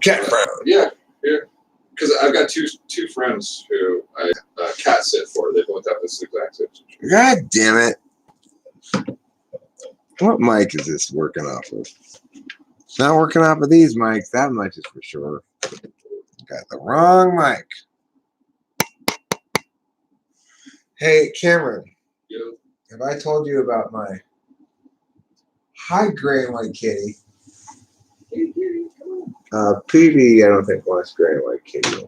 Cat friend. Yeah. Because I've got two friends who I cat sit for. They both have this exact situation. God damn it. What mic is this working off of? It's not working off of these mics. That much is for sure. Got the wrong mic. Hey, Cameron. Yeah. Have I told you about my high gray and white kitty? PV, I don't think wants gray and white kitty.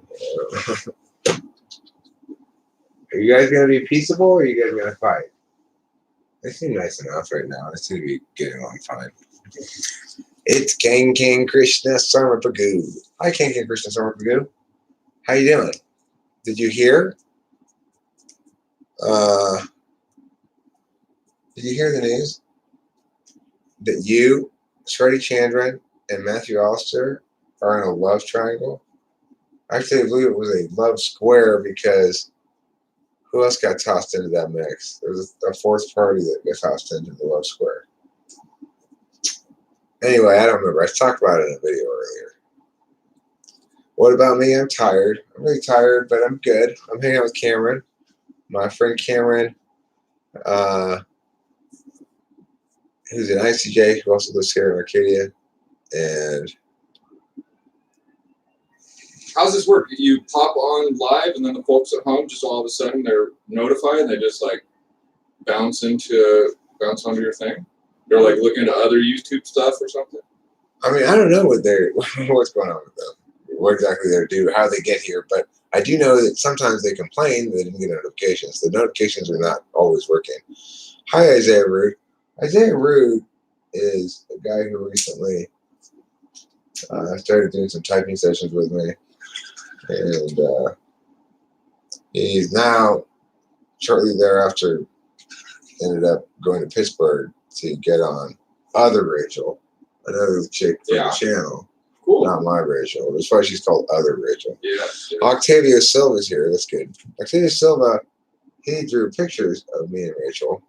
Are you guys going to be peaceable or are you guys going to fight? They seem nice enough right now. They seem to be getting along fine. It's King Krishna Sarmapagu. Hi, King Krishna Sarmapagu. How you doing? Did you hear? Did you hear the news? That you, Shreddy Chandran, and Matthew Allister are in a love triangle? Actually, I believe it was a love square because who else got tossed into that mix? There was a fourth party that got tossed into the love square. Anyway, I don't remember. I talked about it in a video earlier. What about me? I'm tired. I'm really tired, but I'm good. I'm hanging out with Cameron. My friend Cameron, who's an ICJ, who also lives here in Arcadia. And how's this work? You pop on live, and then the folks at home just all of a sudden they're notified, and they just like bounce onto your thing. They're like looking at other YouTube stuff or something. I mean, I don't know what's going on with them, what exactly they do, how they get here, but I do know that sometimes they complain that they didn't get notifications. The notifications are not always working. Hi, Isaiah Rude. Isaiah Rude is a guy who recently started doing some typing sessions with me, and he's now, shortly thereafter, ended up going to Pittsburgh to get on Other Rachel, another chick from the channel. Cool. Not my Rachel. That's why she's called Other Rachel. Yeah. Octavio Silva's here. That's good. Octavio Silva, he drew pictures of me and Rachel,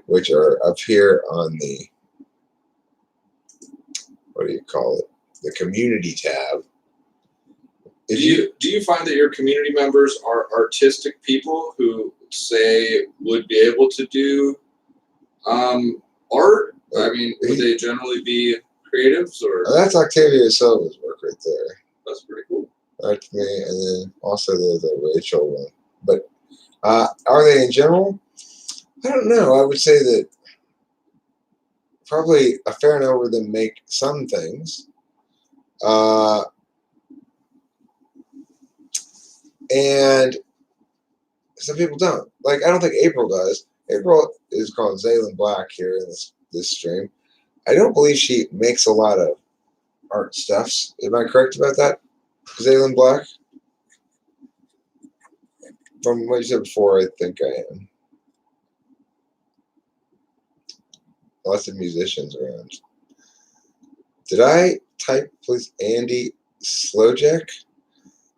which are up here on the, what do you call it? The community tab. Do you find that your community members are artistic people who say would be able to do art? I mean, would they generally be creatives or? That's Octavio Silva's work right there. That's pretty cool. That's me, and then also the Rachel one. But are they in general? I don't know. I would say that probably a fair number of them make some things. And some people don't. Like, I don't think April does. April is called Zaylin Black here in this stream. I don't believe she makes a lot of art stuffs. Am I correct about that, Zaylin Black? From what you said before, I think I am. Lots of musicians around. Did I type, please, Andy Slojek?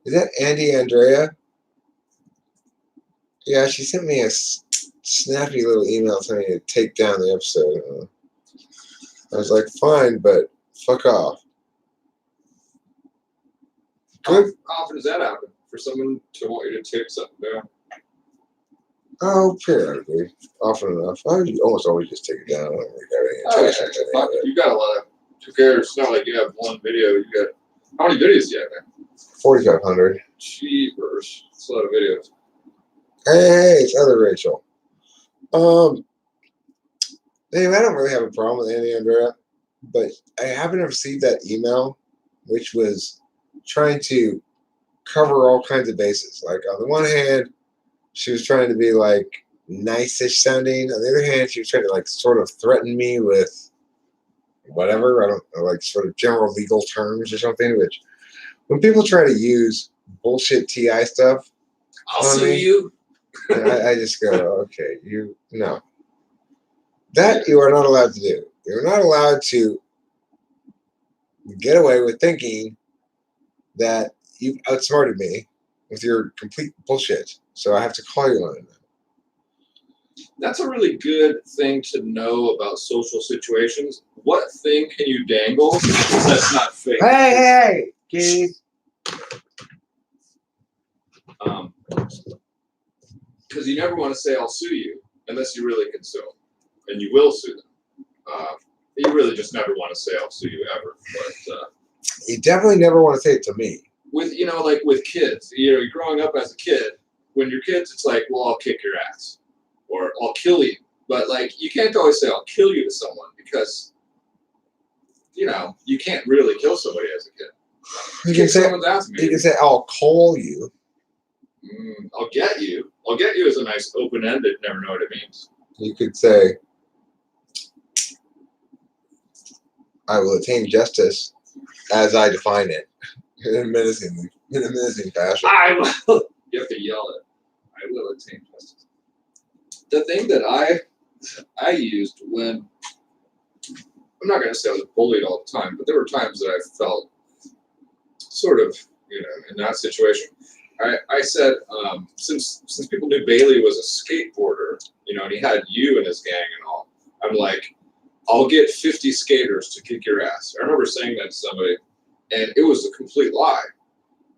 Is that Andy Andrea? Yeah, she sent me a snappy little email telling me to take down the episode. I was like, fine, but fuck off. Good. How often does that happen? For someone to want you to take something down? Oh, periodically. Often enough. I almost always just take it down. I don't really have any intentions. You got a lot of, who cares? It's not like you have one video. You got, how many videos do you have, man? 4,500. Jeepers. That's a lot of videos. Hey, it's Other Rachel. Anyway, I don't really have a problem with Andy Andrea, but I happened to receive that email, which was trying to cover all kinds of bases. Like, on the one hand, she was trying to be, like, nice-ish sounding. On the other hand, she was trying to, like, sort of threaten me with whatever. I don't know, like, sort of general legal terms or something, which when people try to use bullshit TI stuff, I'll sue you. I just go, okay, no. That you are not allowed to do. You're not allowed to get away with thinking that you've outsmarted me with your complete bullshit. So I have to call you on it. That's a really good thing to know about social situations. What thing can you dangle that's not fake? Hey, kitties. Because you never want to say I'll sue you unless you really can sue them, and you will sue them. You really just never want to say I'll sue you ever. But you definitely never want to say it to me. With like with kids, you're growing up as a kid. When you're kids, it's like, well, I'll kick your ass, or I'll kill you. But like, you can't always say I'll kill you to someone because you can't really kill somebody as a kid. You can say I'll call you. I'll get you. I'll get you is a nice open-ended. Never know what it means. You could say I will attain justice as I define it in a menacing fashion. I will. You have to yell it. I will attain justice. The thing that I used when I'm not going to say I was bullied all the time, but there were times that I felt sort of in that situation. I said since people knew Bailey was a skateboarder, and he had you and his gang and all, I'm like, I'll get 50 skaters to kick your ass. I remember saying that to somebody, and it was a complete lie.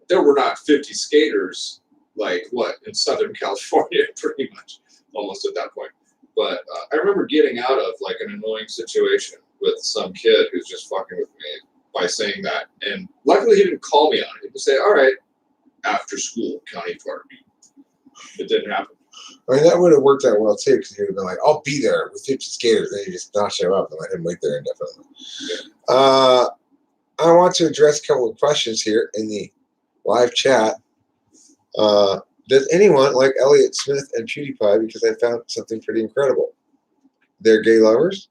There were not 50 skaters in Southern California, pretty much, almost at that point. But I remember getting out of an annoying situation with some kid who's just fucking with me by saying that. And luckily he didn't call me on it. He would say, all right, after school, County Park. It didn't happen. I mean, that would have worked out well too, because he would have been like, I'll be there with 50 skaters. Then you just not show up and let him wait there indefinitely. Yeah. I want to address a couple of questions here in the live chat. Does anyone like Elliott Smith and PewDiePie? Because I found something pretty incredible. They're gay lovers?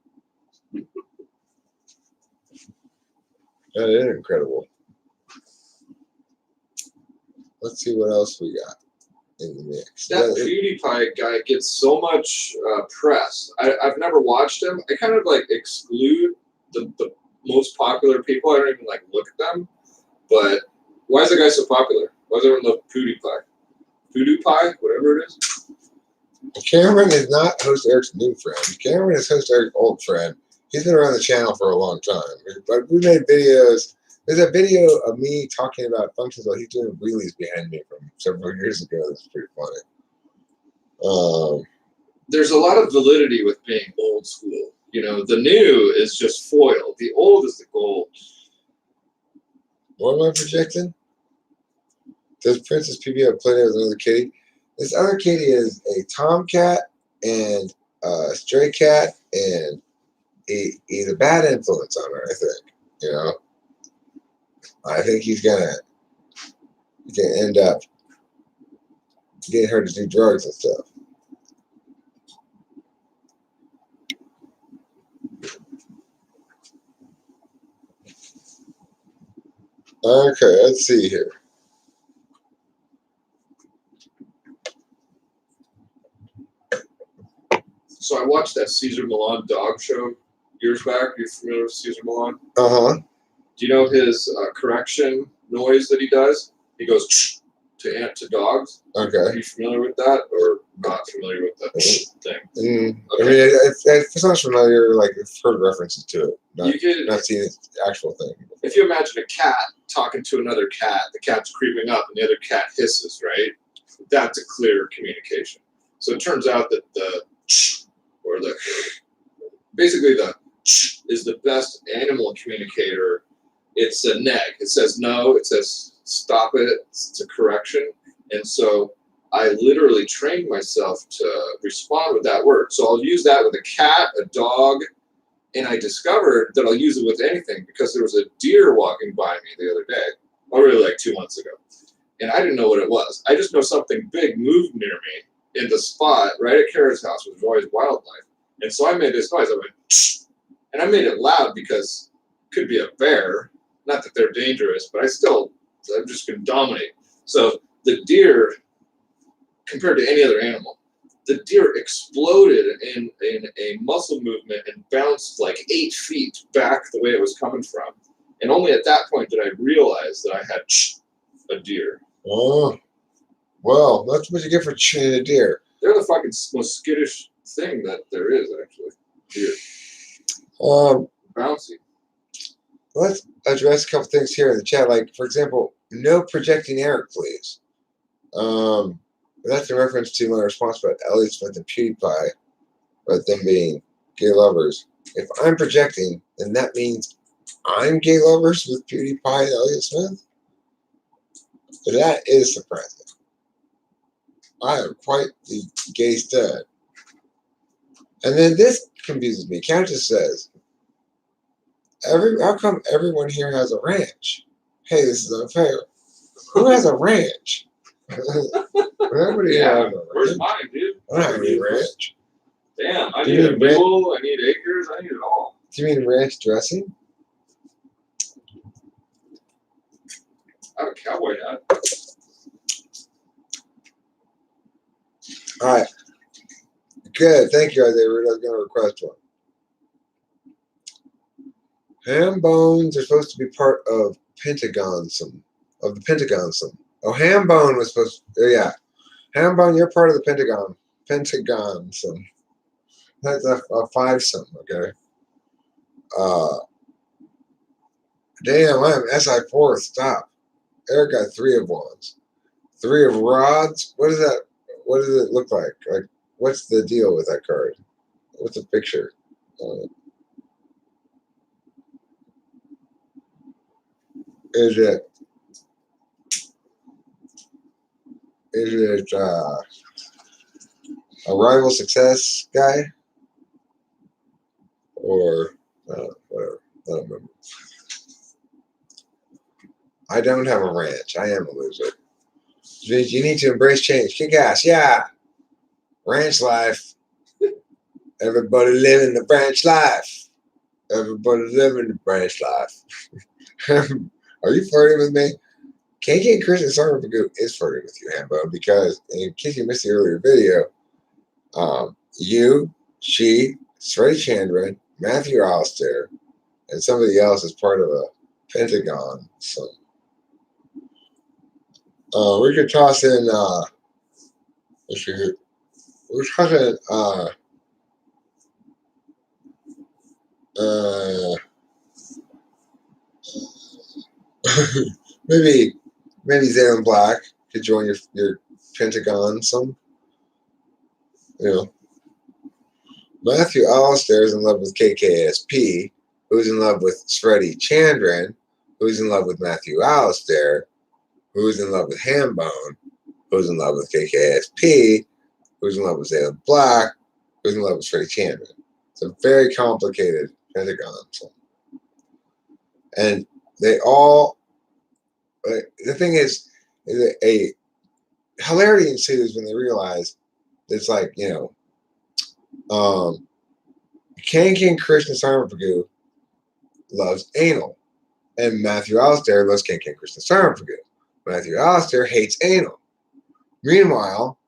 That is incredible. Let's see what else we got in the mix. That PewDiePie guy gets so much press. I've never watched him. I kind of exclude the most popular people. I don't even look at them. But why is the guy so popular? Why does everyone love PewDiePie? PewDiePie, whatever it is. Cameron is not host Eric's new friend. Cameron is host Eric's old friend. He's been around the channel for a long time. But we made videos. There's a video of me talking about functions while he's doing wheelies behind me from several years ago. That's pretty funny. There's a lot of validity with being old school. The new is just foil. The old is the gold. What am I projecting? Does Princess PB have plenty with another kitty? This other kitty is a tomcat and a stray cat, and he's a bad influence on her, I think. I think he's gonna end up getting her to do drugs and stuff. Okay, let's see here. So I watched that Cesar Millan dog show years back. Are you familiar with Cesar Millan? Uh-huh. Do you know his correction noise that he does? He goes to dogs. Okay. Are you familiar with that or not familiar with that thing? Okay. I mean, it's not familiar. I've heard references to it. Not seen the actual thing. If you imagine a cat talking to another cat, the cat's creeping up and the other cat hisses, right? That's a clear communication. So it turns out that basically the is the best animal communicator. It's a neg. It says no. It says stop it. It's a correction. And so I literally trained myself to respond with that word. So I'll use that with a cat, a dog, and I discovered that I'll use it with anything because there was a deer walking by me the other day, already 2 months ago. And I didn't know what it was. I just know something big moved near me in the spot right at Kara's house, which was always wildlife. And so I made this noise. I went, shh, and I made it loud because it could be a bear. Not that they're dangerous, but I'm just going to dominate. So the deer, compared to any other animal, the deer exploded in a muscle movement and bounced 8 feet back the way it was coming from. And only at that point did I realize that I had a deer. Oh, well, that's what you get for shooting a deer. They're the fucking most skittish thing that there is actually here. Bouncy. Let's address a couple things here in the chat. Like, for example, no projecting Eric, please. That's in reference to my response about Elliott Smith and PewDiePie, about them being gay lovers. If I'm projecting, then that means I'm gay lovers with PewDiePie and Elliott Smith? That is surprising. I am quite the gay stud. And then this confuses me. Countess says, how come everyone here has a ranch? Hey, this is unfair. Who has a ranch? Nobody Yeah, has a where's ranch. mine, dude? I don't have any ranch. Damn, I Do need you a mean ranch? mule, I need acres, I need it all. Do you mean ranch dressing? I have a cowboy hat. All right. Good. Thank you, Isaiah. I was going to request one. Ham bones are supposed to be part of pentagonsum, of the pentagonsum. Oh, ham bone was supposed to, yeah. Ham bone, you're part of the pentagon. Pentagonsum. That's a fivesome, okay? Damn, I am SI4. Stop. Eric got 3 of wands. 3 of rods? What is that? What does it look like? Like, what's the deal with that card? What's the picture? Is it a rival success guy? Or whatever. I don't remember. I don't have a ranch. I am a loser. You need to embrace change. Kick ass. Yeah. Ranch life. Everybody living the branch life. Everybody living the branch life. Are you flirting with me? KK and Christian Sarnapagu is flirting with you, Hambo, because in case you missed the earlier video, you, she, Sray Chandran, Matthew Alistair, and somebody else is part of a pentagon. So we could toss in we're tossing maybe Zaylen Black could join your pentagon some. You know. Matthew Alistair is in love with KKSP, who's in love with Sreddy Chandran, who's in love with Matthew Alistair, who's in love with Hambone, who's in love with KKSP, who's in love with Zaylen Black, who's in love with Sreddy Chandran. It's a very complicated pentagon. And they all, the thing is a hilarity ensues when they realize it's like, King Krishna Sarmapagu loves anal, and Matthew Alistair loves King Krishna Sarmapagu. Matthew Alistair hates anal. Meanwhile,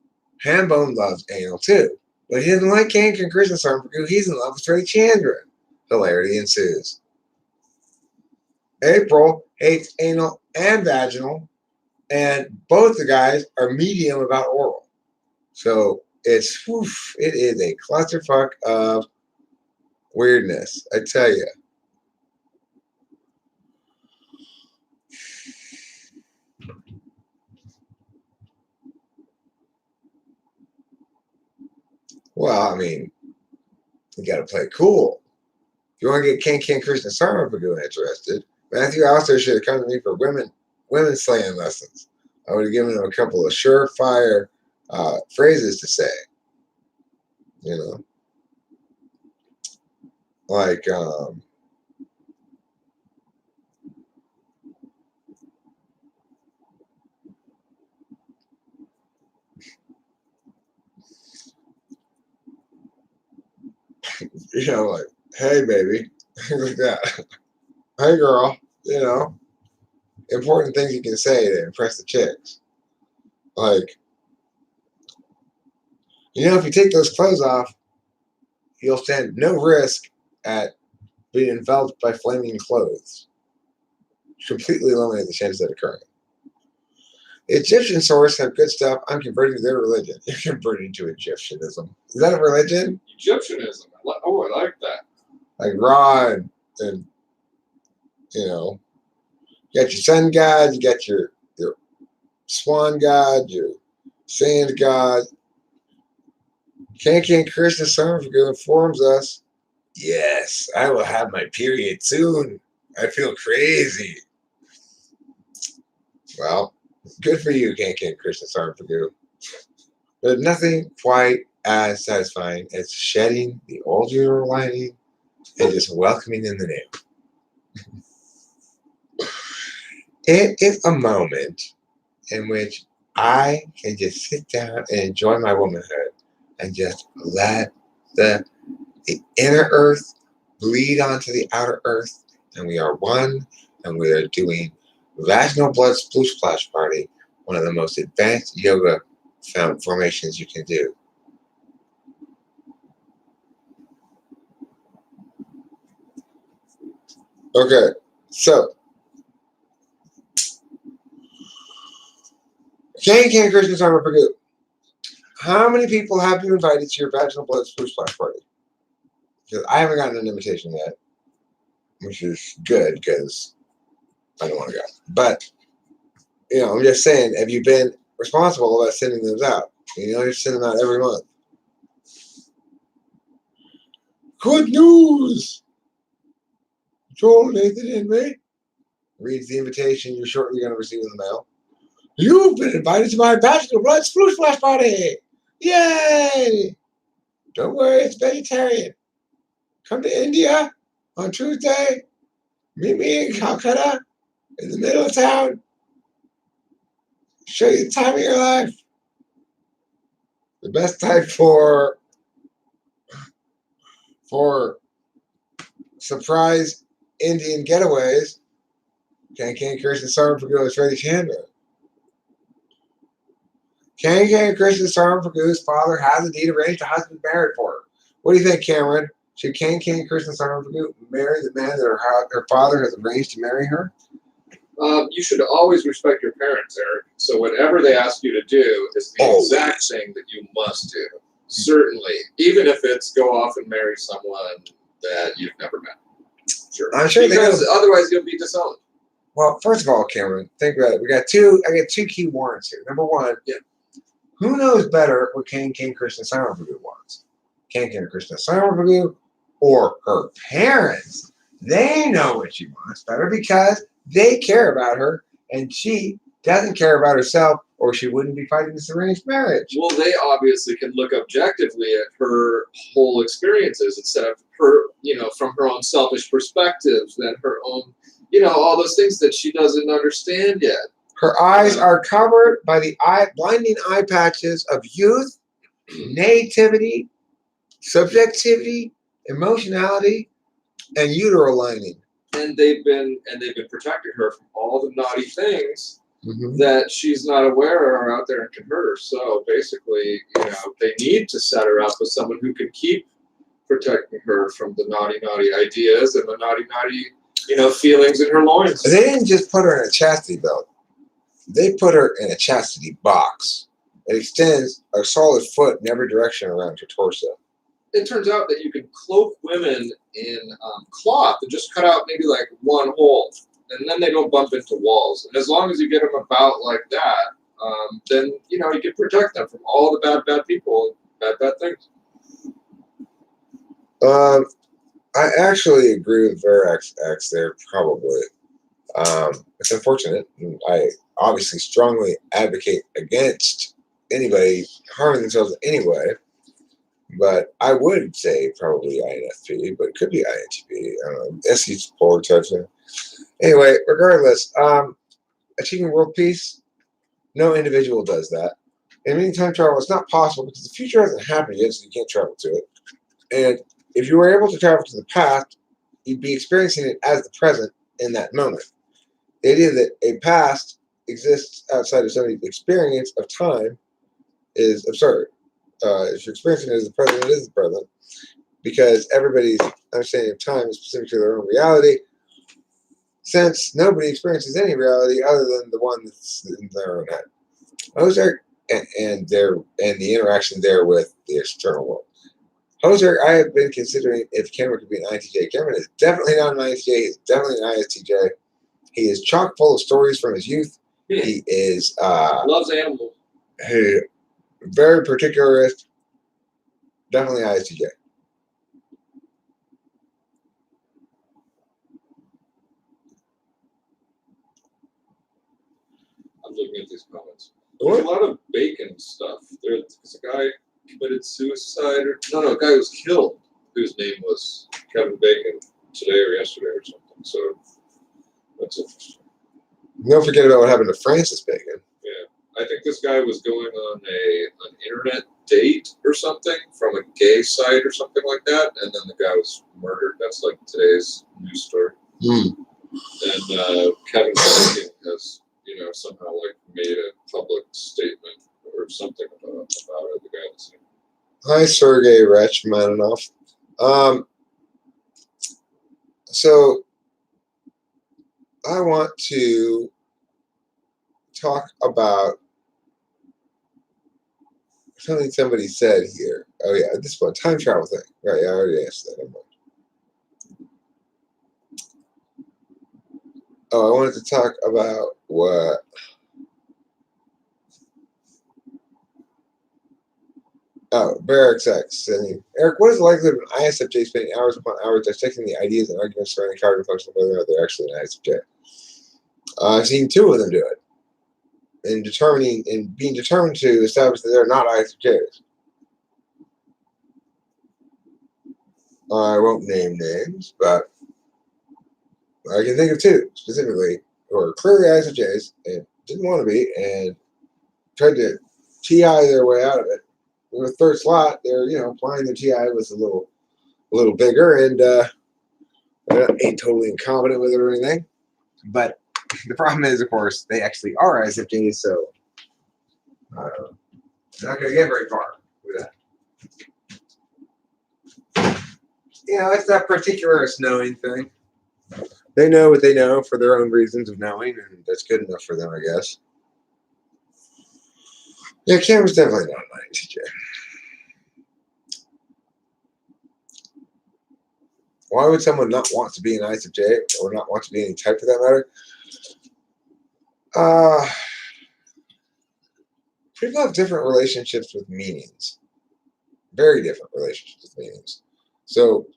Hambone loves anal too, but he doesn't like King Krishna Sarmapagu. He's in love with Sreddy Chandran. Hilarity ensues. April hates anal and vaginal, and both the guys are medium about oral. So it is a clusterfuck of weirdness, I tell you. Well, I mean, you got to play cool. If you want to get King Krishna Sarmapagu interested, Matthew Alistair should have come to me for women slaying lessons. I would have given him a couple of surefire phrases to say. Like, like, hey, baby, like that. Hey, girl, important things you can say to impress the chicks. Like, if you take those clothes off, you'll stand no risk at being enveloped by flaming clothes. Completely eliminate the chance of that occurring. Egyptian source have good stuff. I'm converting to their religion. You're converting to Egyptianism. Is that a religion? Egyptianism. Oh, I like that. Like Ra and you know, you got your sun god, you got your swan god, your sand god. Kanki and Krishna Sarvagu informs us, yes, I will have my period soon. I feel crazy. Well, good for you, Kanki and Krishna Sarvagu. But nothing quite as satisfying as shedding the old usual lining and just welcoming in the new. It is a moment in which I can just sit down and enjoy my womanhood and just let the inner earth bleed onto the outer earth, and we are one, and we are doing vaginal blood sploosh splash party, one of the most advanced yoga formations you can do. Okay, so Jane Krishna Sarma Pragu. How many people have you invited to your vaginal blood sploosh splash party? Because I haven't gotten an invitation yet, which is good because I don't want to go. But I'm just saying, have you been responsible about sending those out? You send them out every month. Good news! Joel, Nathan, and me reads the invitation you're shortly going to receive in the mail. You've been invited to my Bachelor Blood Sploosh Splash Party! Yay! Don't worry, it's vegetarian. Come to India on Tuesday. Meet me in Calcutta, in the middle of town. Show you the time of your life. The best time for surprise Indian getaways. Kanki Krishna Sarvagu is ready to handle it. Kanki Krishna Sarvagu's father has indeed arranged a husband married for her. What do you think, Cameron? Should Kanki Krishna Sarvagu marry the man that her father has arranged to marry her? You should always respect your parents, Eric. So whatever they ask you to do is the exact thing that you must do. Certainly, even if it's go off and marry someone that you've never met. Sure. I'm sure because otherwise you'll be disowned. Well, first of all, Cameron, think about it. I got two key warrants here. Number one, who knows better what Kanki Krishna Sarvagu wants? Kanki Krishna Sarvagu or her parents? They know what she wants better because they care about her, and she doesn't care about herself, or she wouldn't be fighting this arranged marriage. Well, they obviously can look objectively at her whole experiences instead of her, from her own selfish perspectives, and her own, all those things that she doesn't understand yet. Her eyes are covered by the blinding eye patches of youth, nativity, subjectivity, emotionality, and uteral lining. And they've been protecting her from all the naughty things that she's not aware are out there and can hurt her. So basically, they need to set her up with someone who can keep protecting her from the naughty ideas and the naughty feelings in her loins. They didn't just put her in a chastity belt. They put her in a chastity box. It extends a solid foot in every direction around her torso. It turns out that you can cloak women in cloth and just cut out maybe like one hole, and then they don't bump into walls. And as long as you get them about like that, then you can protect them from all the bad people, bad things. I actually agree with Verax X there, probably. It's unfortunate. I obviously strongly advocate against anybody harming themselves in any way. But I would say probably INFP, but it could be INTP. I don't know. SE support type thing. Anyway, regardless, achieving world peace, no individual does that. And any time travel, it's not possible because the future hasn't happened yet, so you can't travel to it. And if you were able to travel to the past, you'd be experiencing it as the present in that moment. The idea that a past exists outside of somebody's experience of time is absurd. If you're experiencing it as the present, it is the present. Because everybody's understanding of time is specific to their own reality. since nobody experiences any reality other than the one that's in their own head. Ozark and the interaction there with the external world. Ozark, I have been considering if Cameron could be an INTJ. Cameron is definitely not an INTJ. He's definitely an ISTJ. He is chock full of stories from his youth. He is loves animals. Very particularist. Definitely ISTJ. I'm looking at these comments. There's a lot of bacon stuff. There's a guy committed suicide, or no, a guy was killed whose name was Kevin Bacon today or yesterday or something. So that's interesting. Don't forget about what happened to Francis Bacon. Yeah, I think this guy was going on an internet date or something from a gay site or something like that, and then the guy was murdered. That's like today's news story. And Kevin Bacon has, somehow like made a public statement or something about it. The guy that's Hi, Sergey Rachmaninoff. So I want to talk about something somebody said here. Oh yeah, this one, time travel thing. Right, yeah, I already answered that. Oh, I wanted to talk about what. Oh, Barracks X. Eric, what is the likelihood of an ISFJ spending hours upon hours dissecting the ideas and arguments surrounding cognitive function, whether or not they're actually an ISFJ? I've seen two of them do it, and being determined to establish that they're not ISFJs. I won't name names, but I can think of two specifically who are clearly ISFJs and didn't want to be, and tried to TI their way out of it. In the third slot, they're applying the TI was a little bigger, and ain't totally incompetent with it or anything. But the problem is, of course, they actually are ISFJs, so they're not going to get very far with that. It's that particularist knowing thing. They know what they know for their own reasons of knowing, and that's good enough for them, I guess. Yeah, Cameron's definitely not an ISFJ. Why would someone not want to be an ISFJ or not want to be any type for that matter? People have different relationships with meanings. Very different relationships with meanings. So,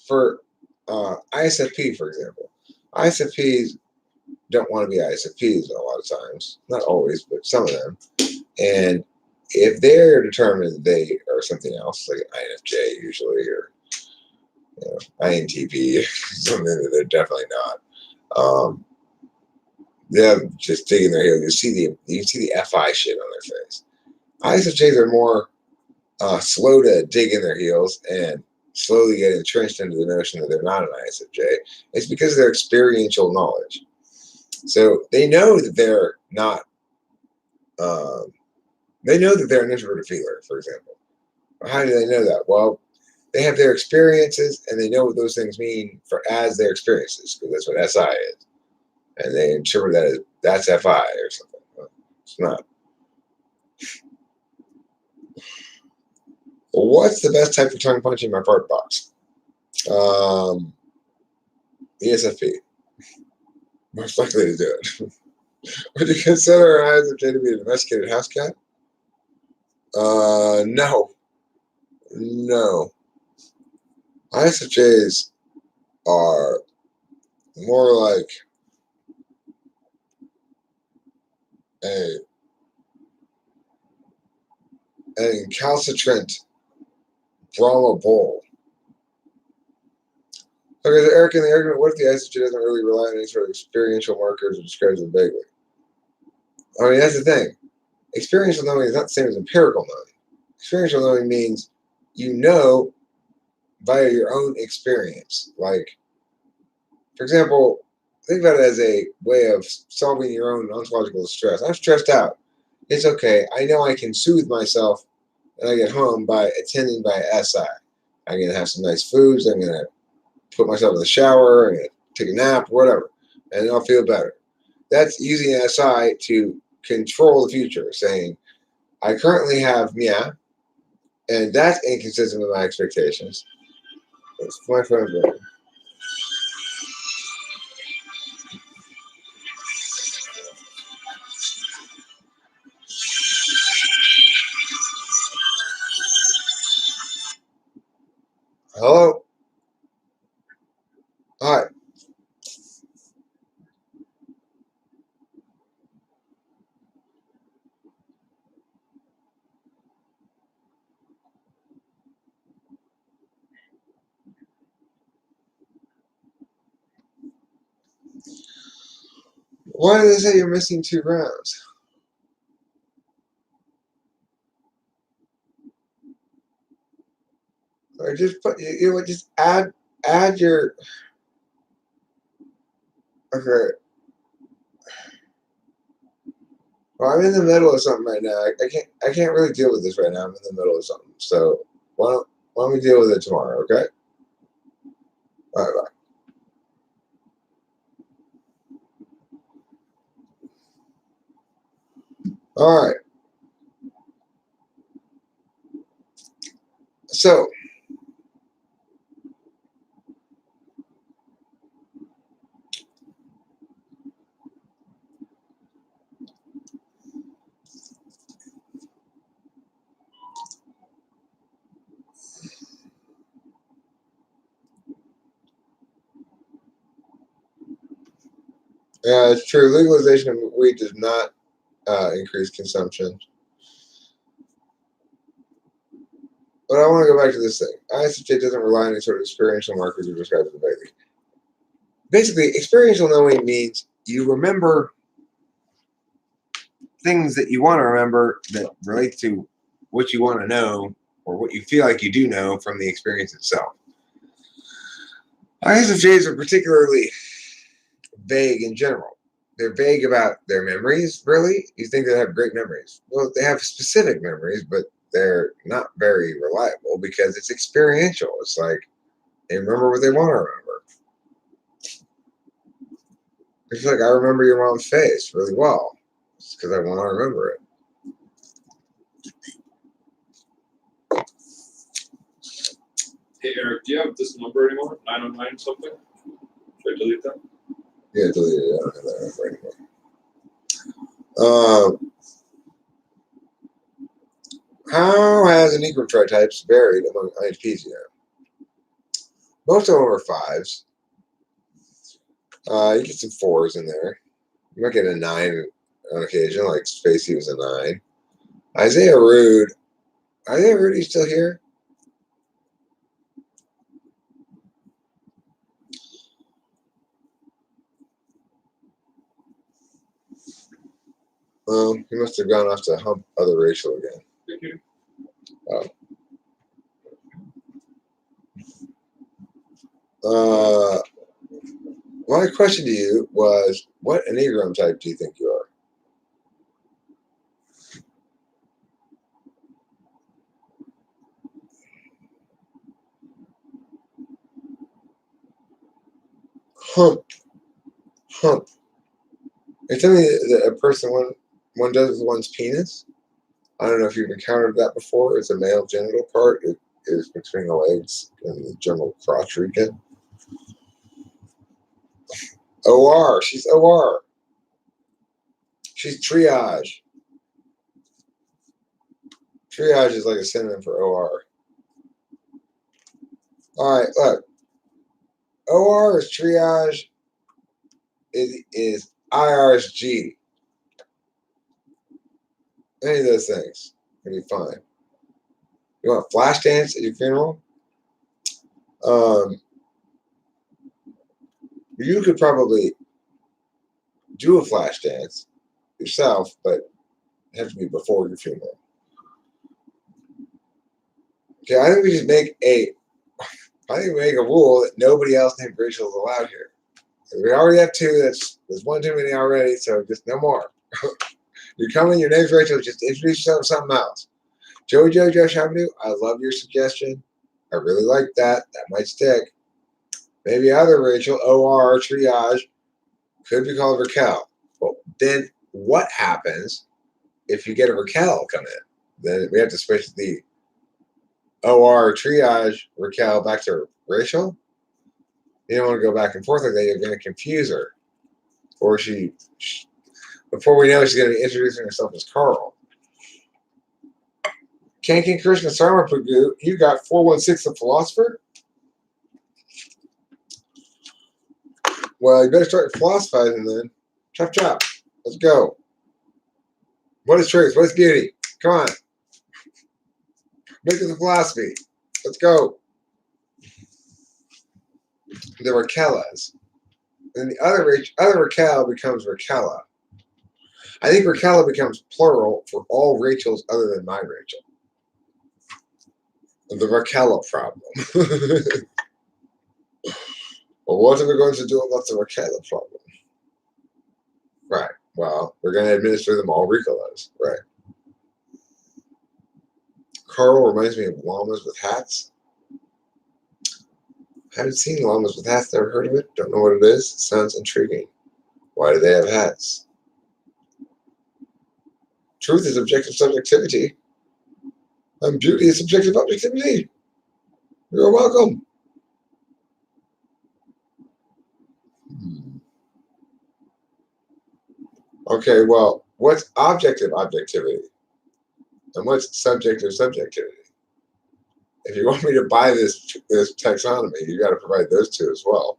for ISFP, for example, ISFPs don't want to be ISFPs a lot of times. Not always, but some of them. And if they're determined they are something else, like an INFJ usually, or INTP, something that they're definitely not. Them just digging their heels. You see the FI shit on their face. ISFJs are more slow to dig in their heels and slowly get entrenched into the notion that they're not an ISFJ. It's because of their experiential knowledge. So they know that they're not. They know that they're an introverted feeler, for example. How do they know that? Well, they have their experiences, and they know what those things mean as their experiences, because that's what SI is. And they interpret that as that's FI or something. Well, it's not. Well, what's the best type of tongue punching in my fart box? ESFP. Most likely to do it. Would you consider an ISFJ to be a domesticated house cat? No. No. ISFJs are more like an incalcitrant Brahma bull. Okay, so Eric, in the argument, what if the ISFJ doesn't really rely on any sort of experiential markers or describes them vaguely? I mean, that's the thing. Experiential knowing is not the same as empirical knowing. Experiential knowing means you know via your own experience. Like, for example, think about it as a way of solving your own ontological stress. I'm stressed out. It's okay. I know I can soothe myself when I get home by attending by SI. I'm going to have some nice foods. I'm going to put myself in the shower and take a nap or whatever, and I'll feel better. That's using SI to control the future, saying, I currently have Mia, and that's inconsistent with my expectations. That's my phone ringing. Hello? Hi. Why do they say you're missing 2 rounds? Or just put you would just add your okay. Well, I'm in the middle of something right now. I can't really deal with this right now. I'm in the middle of something. So why don't we deal with it tomorrow, okay? All right, bye. All right. So yeah, it's true. Legalization of weed does not increase consumption. But I want to go back to this thing. ISFJ doesn't rely on any sort of experiential markers or describe it vaguely. Basically, experiential knowing means you remember things that you want to remember that relate to what you want to know or what you feel like you do know from the experience itself. ISFJs are particularly vague in general. They're vague about their memories, really. You think they have great memories. Well, they have specific memories, but they're not very reliable because it's experiential. It's like they remember what they want to remember. It's like I remember your mom's face really well. It's because I want to remember it. Hey Eric, do you have this number anymore? 909 something? Should I delete that? Yeah, delete it. I don't have that number anymore. How has Enneagram chart types varied among IHPs? Most of them are 5s. You get some 4s in there. You might get a 9 on occasion, like Spacey was a 9. Isaiah Rude. Isaiah Rude, you still here? He must have gone off to hump other Rachel again. Oh. My question to you was, what Enneagram type do you think you are? Hump. It's telling me that a person one does with one's penis. I don't know if you've encountered that before. It's a male genital part. It is between the legs and the general crotch region. OR. She's OR. She's triage. Triage is like a synonym for OR. All right, look. OR is triage. It is IRSG. Any of those things can be fine. You want a flash dance at your funeral? You could probably do a flash dance yourself, but it has to be before your funeral. Okay, I think we just make a rule that nobody else named Rachel is allowed here. We already have 2. There's one too many already, so just no more. You're coming, your name's Rachel, just introduce yourself to something else. Jojo Josh Avenue, I love your suggestion. I really like that. That might stick. Maybe other Rachel, OR, triage, could be called Raquel. Well, then what happens if you get a Raquel come in? Then we have to switch the OR, triage, Raquel back to Rachel. You don't want to go back and forth like that. You're going to confuse her. Or before we know it, she's going to be introducing herself as Carl. Kankin Krishna Sarmapagu, you got 416 the philosopher? Well, you better start philosophizing then. Chop, chop. Let's go. What is truth? What is beauty? Come on. Make it the philosophy. Let's go. The Raquelas. And the other Raquel becomes Raquela. I think Raquela becomes plural for all Rachels other than my Rachel. The Raquela problem. Well, what are we going to do about the Raquela problem? Right. Well, we're going to administer them all Ricolas. Right. Carl reminds me of llamas with hats. Haven't seen llamas with hats, never heard of it. Don't know what it is. It sounds intriguing. Why do they have hats? Truth is objective subjectivity. And beauty is subjective objectivity. You're welcome. Okay, well, what's objective objectivity? And what's subjective subjectivity? If you want me to buy this taxonomy, you got to provide those two as well.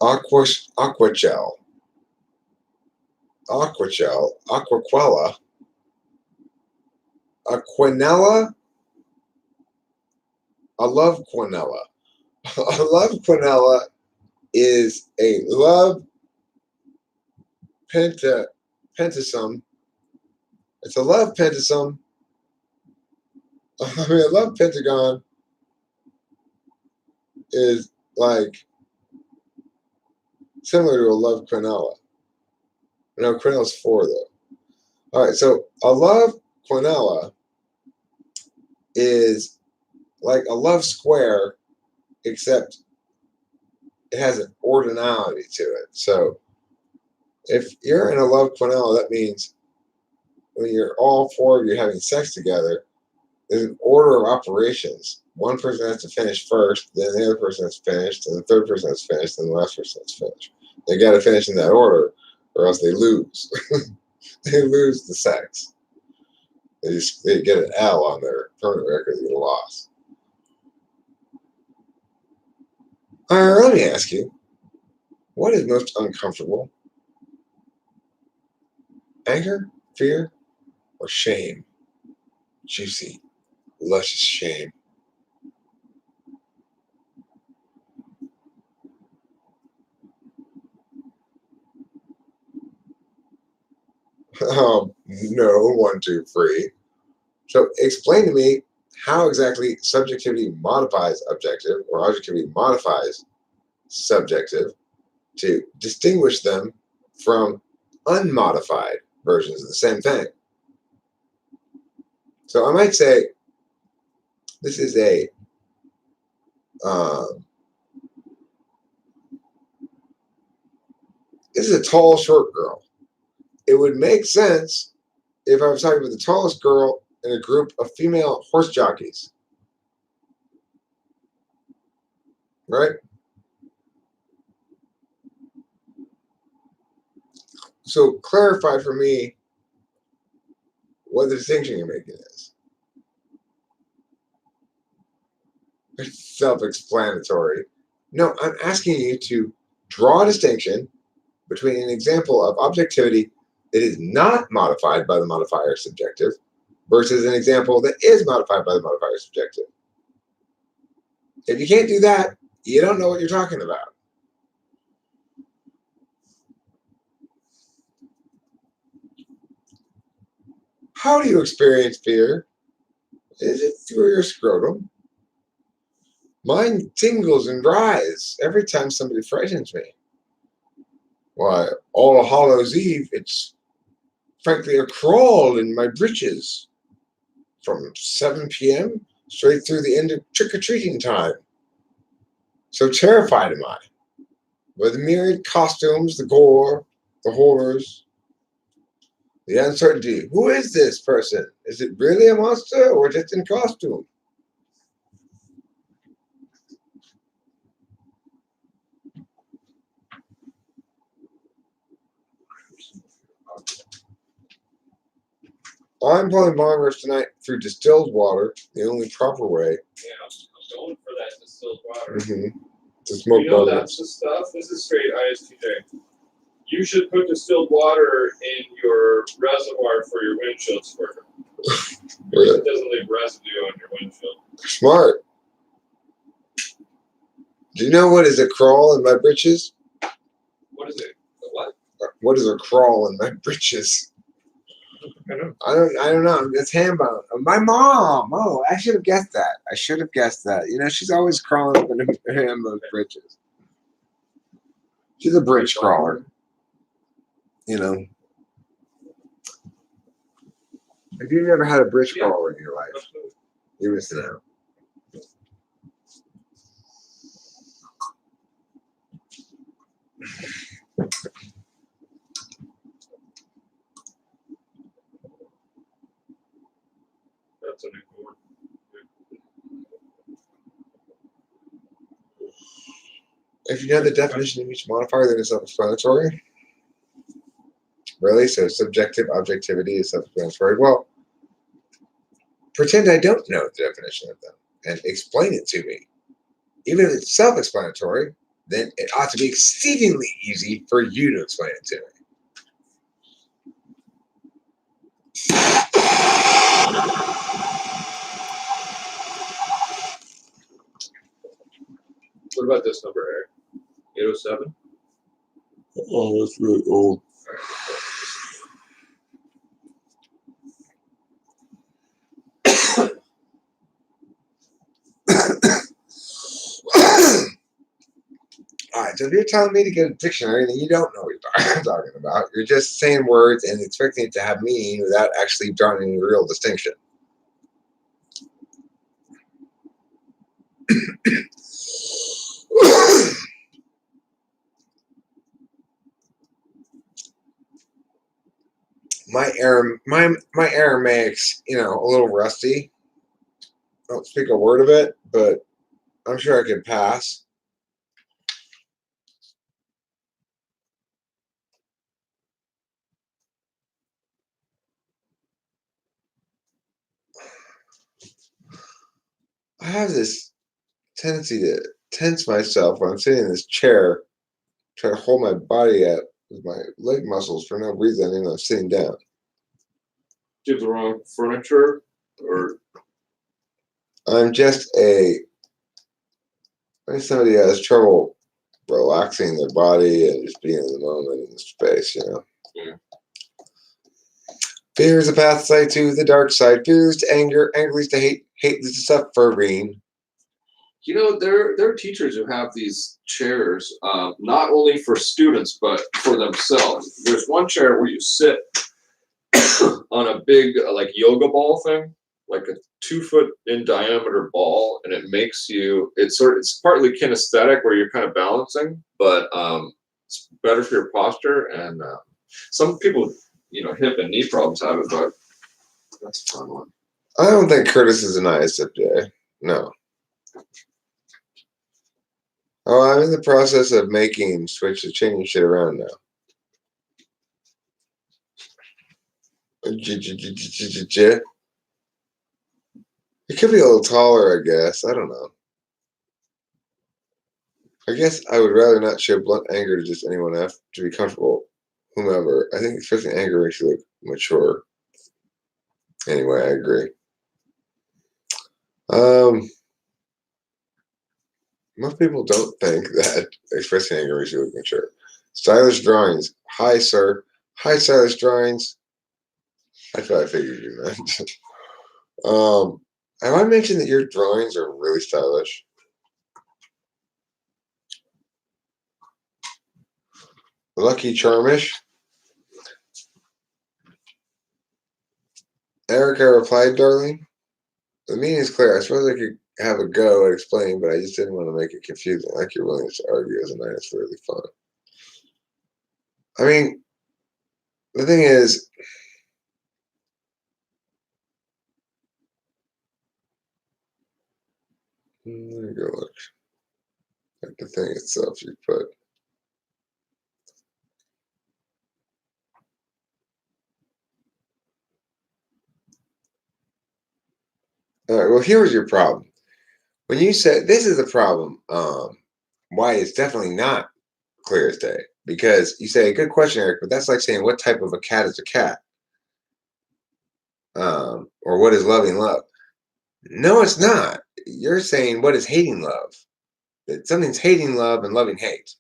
Aquagel, Aquaquella, Quinella. I love Quinella. I love Quinella is a love pentasum. It's a love pentasum. I mean, a love pentagon is like similar to a love quinella. No, quinella's 4 though. All right, so a love quinella is like a love square, except it has an ordinality to it. So if you're in a love quinella, that means when you're all 4 of you having sex together, there's an order of operations. One person has to finish first, then the other person has finished, and the third person has finished, and the last person has finished. They got to finish in that order, or else they lose. They lose the sex. They get an L on their permanent record. They get a loss. Let me ask you, what is most uncomfortable? Anger, fear, or shame? Juicy, luscious shame. No, 1, 2, 3. So explain to me how exactly subjectivity modifies objective or objectivity modifies subjective to distinguish them from unmodified versions of the same thing. So I might say this is a tall, short girl. It would make sense if I was talking about the tallest girl in a group of female horse jockeys. Right? So clarify for me what the distinction you're making is. It's self-explanatory. No, I'm asking you to draw a distinction between an example of objectivity that is not modified by the modifier subjective versus an example that is modified by the modifier subjective. If you can't do that, you don't know what you're talking about. How do you experience fear? Is it through your scrotum? Mine tingles and rise every time somebody frightens me. Why, All Hallows Eve, it's frankly a crawl in my breeches from 7 p.m. straight through the end of trick-or-treating time. So terrified am I by the myriad costumes, the gore, the horrors, the uncertainty. Who is this person? Is it really a monster or just in costume? I'm pulling bongers tonight through distilled water, the only proper way. Yeah, I'm going for that distilled water. To smoke bongers. That's the stuff. This is straight ISTJ. You should put distilled water in your reservoir for your windshield squirter. Because it doesn't leave residue on your windshield. Smart. Do you know what is a crawl in my britches? What is it? The what? What is a crawl in my britches? I don't know. It's ham bone. My mom. Oh, I should have guessed that. You know, she's always crawling up in her ham bone britches. She's a bridge crawler. You know. If you've never had a bridge crawler in your life, you're missing out. That's a new word. If you know the definition of each modifier, then it's self-explanatory. Really? So subjective objectivity is self-explanatory. Well, pretend I don't know the definition of them and explain it to me. Even if it's self-explanatory, then it ought to be exceedingly easy for you to explain it to me. What about this number, Eric? 807? Oh, that's really old. All right, so if you're telling me to get a dictionary, then you don't know what you're talking about. You're just saying words and expecting it to have meaning without actually drawing any real distinction. My Aramaics, you know, a little rusty. I don't speak a word of it, but I'm sure I can pass. I have this tendency to tense myself when I'm sitting in this chair, try to hold my body up with my leg muscles for no reason, even though I'm sitting down. Do you have the wrong furniture? Or I'm just I think somebody has trouble relaxing their body and just being in the moment in the space, you know. Yeah. Fear is a pathway to the dark side. Fear leads to anger. Anger leads to hate. Hate leads to suffering. you know, there are teachers who have these chairs, not only for students but for themselves. There's one chair where you sit on a big like yoga ball thing, like a 2 foot in diameter ball, and it makes you. It's partly kinesthetic where you're kind of balancing, but it's better for your posture. And some people, hip and knee problems have it, but that's a fun one. I don't think Curtis is an ISFJ. No. Oh, I'm in the process of changing shit around now. It could be a little taller, I guess. I don't know. I guess I would rather not show blunt anger to just anyone else to be comfortable, whomever. I think expressing anger makes you look mature. Anyway, I agree. Most people don't think that expressing anger makes you look mature. Stylish drawings. Hi, sir. Hi, stylish drawings. That's what I figured you meant. Have I mentioned that your drawings are really stylish? Lucky Charmish. Erica replied, darling. The meaning is clear. I suppose I could have a go at explaining, but I just didn't want to make it confusing. Like your willingness to argue as a night is really fun. I mean, the thing is, let me go look at the thing itself you put. All right, well, here's your problem. When you said this is the problem, why it's definitely not clear as day. Because you say, good question, Eric, but that's like saying what type of a cat is a cat? Or what is loving love? No, it's not. You're saying what is hating love? That something's hating love and loving hate.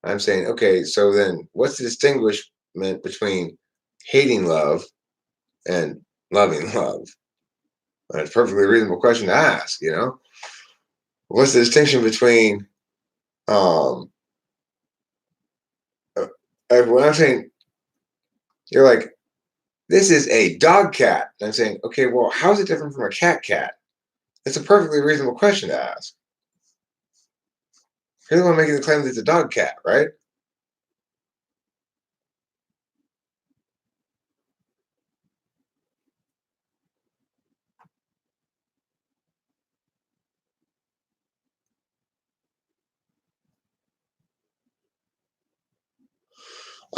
I'm saying, okay, so then what's the distinguishment between hating love and loving love? That's a perfectly reasonable question to ask, you know? What's the distinction between when I'm saying you're like, this is a dog cat. And I'm saying, okay, well, how is it different from a cat cat? It's a perfectly reasonable question to ask. You're the one making the claim that it's a dog cat, right?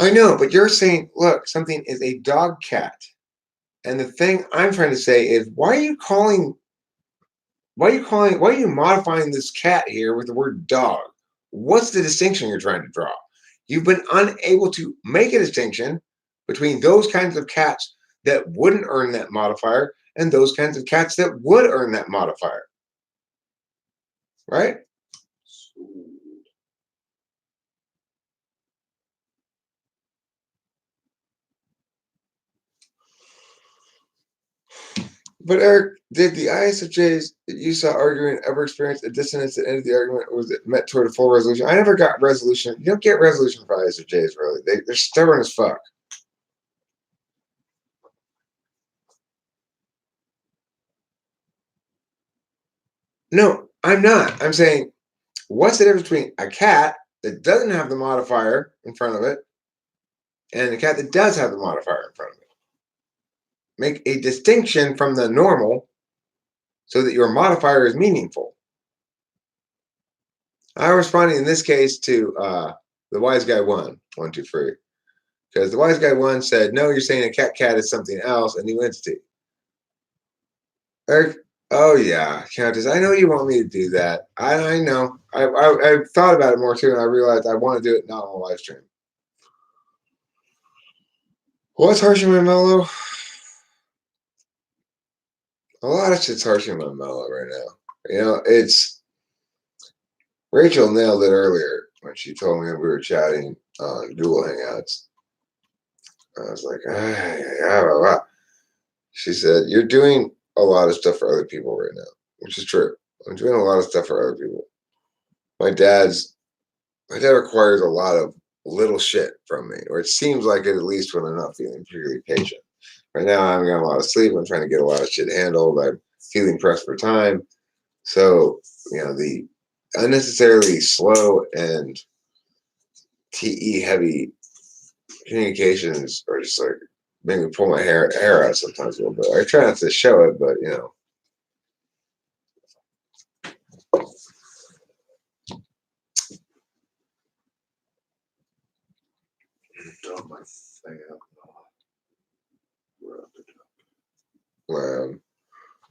I know, but you're saying, look, something is a dog cat. And the thing I'm trying to say is, why are you modifying this cat here with the word dog? What's the distinction you're trying to draw? You've been unable to make a distinction between those kinds of cats that wouldn't earn that modifier and those kinds of cats that would earn that modifier. Right? But Eric, did the ISFJs that you saw arguing ever experience a dissonance at the end of the argument, or was it met toward a full resolution? I never got resolution. You don't get resolution for ISFJs, really. They're stubborn as fuck. No, I'm not. I'm saying, what's the difference between a cat that doesn't have the modifier in front of it and a cat that does have the modifier in front of it? Make a distinction from the normal so that your modifier is meaningful. I'm responding in this case to the wise guy one, 1, 2, 3. Because the wise guy one said, no, you're saying a cat is something else, a new entity. Eric, oh yeah, Countess, I know you want me to do that. I know. I've thought about it more too, and I realized I want to do it not on a live stream. What's harshing my mellow? A lot of shit's harshing my mellow right now. You know, it's Rachel nailed it earlier when she told me we were chatting on Google Hangouts. I was like, she said, you're doing a lot of stuff for other people right now, which is true. I'm doing a lot of stuff for other people. My dad requires a lot of little shit from me, or it seems like it, at least when I'm not feeling particularly patient. Right now, I'm getting a lot of sleep. I'm trying to get a lot of shit handled. I'm feeling pressed for time. So, you know, the unnecessarily slow and TE heavy communications are just like make me pull my hair out sometimes a little bit. I try not to show it, but you know.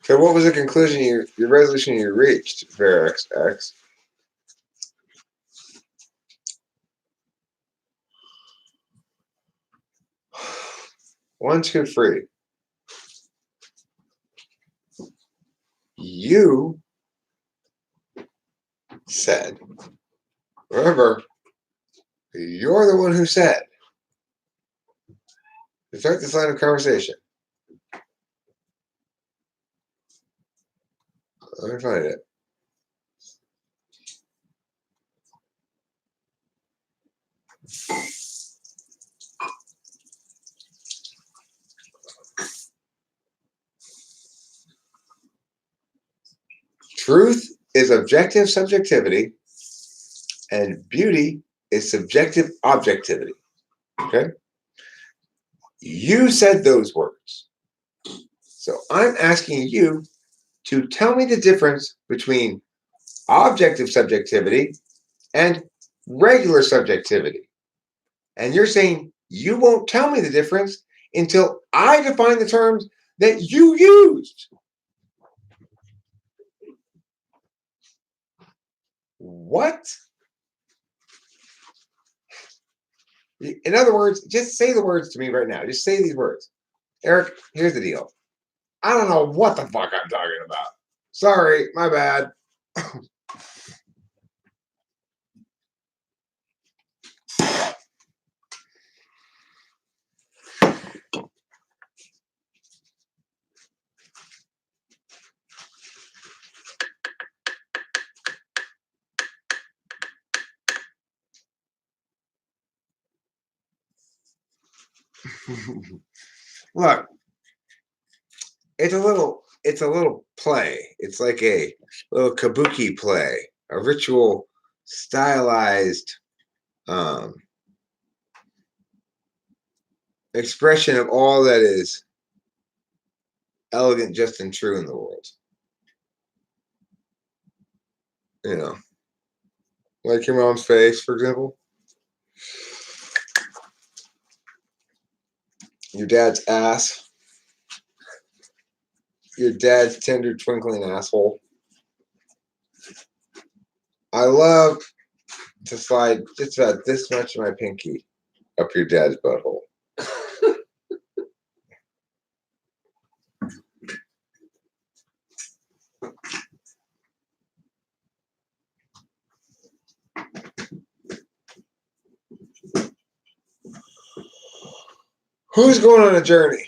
So what was the conclusion your resolution you reached for X? 1, 2, 3. You said, remember, you're the one who said, to start this line of conversation. Let me find it. Truth is objective subjectivity, and beauty is subjective objectivity. Okay? You said those words. So I'm asking you to tell me the difference between objective subjectivity and regular subjectivity. And you're saying you won't tell me the difference until I define the terms that you used. What? In other words, just say the words to me right now. Just say these words. Eric, here's the deal. I don't know what the fuck I'm talking about. Sorry, my bad. Look, it's a little play. It's like a little kabuki play, a ritual stylized expression of all that is elegant, just, and true in the world. You know, like your mom's face, for example. Your dad's ass. Your dad's tender, twinkling asshole. I love to slide just about this much of my pinky up your dad's butthole. Who's going on a journey?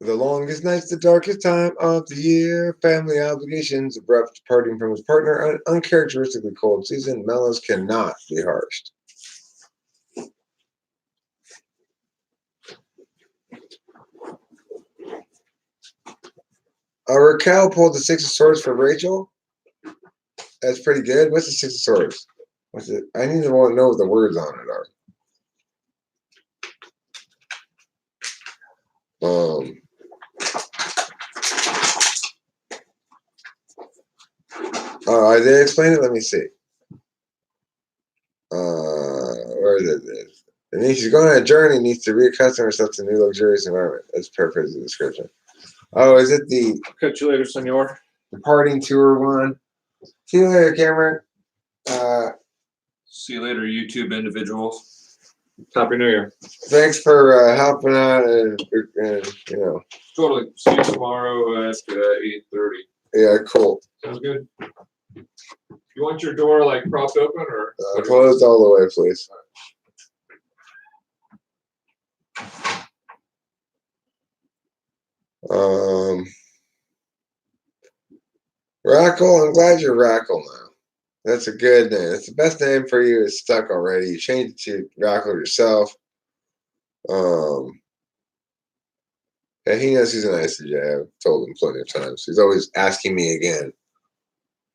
The longest night's the darkest time of the year. Family obligations, abrupt parting from his partner, uncharacteristically cold season. Mellows cannot be harshed. Raquel pulled the Six of Swords for Rachel. That's pretty good. What's the Six of Swords? What's it? I need to know what the words on it are. They explain it? Let me see. Where is it? And she's going on a journey, needs to reaccustom herself to a new luxurious environment. That's paraphrasing the description. Oh, is it the Catch you later, senor. Departing tour one? See you later, Cameron. See you later, YouTube individuals. Happy New Year. Thanks for helping out, and you know. Totally. See you tomorrow at 8:30. Yeah, cool. Sounds good. You want your door like propped open or closed all the way, please? Rackle, I'm glad you're Rackle now. That's a good name. It's the best name for you. It's stuck already. You changed it to Rackle yourself. Yeah, he knows he's an ICJ. I've told him plenty of times. He's always asking me again.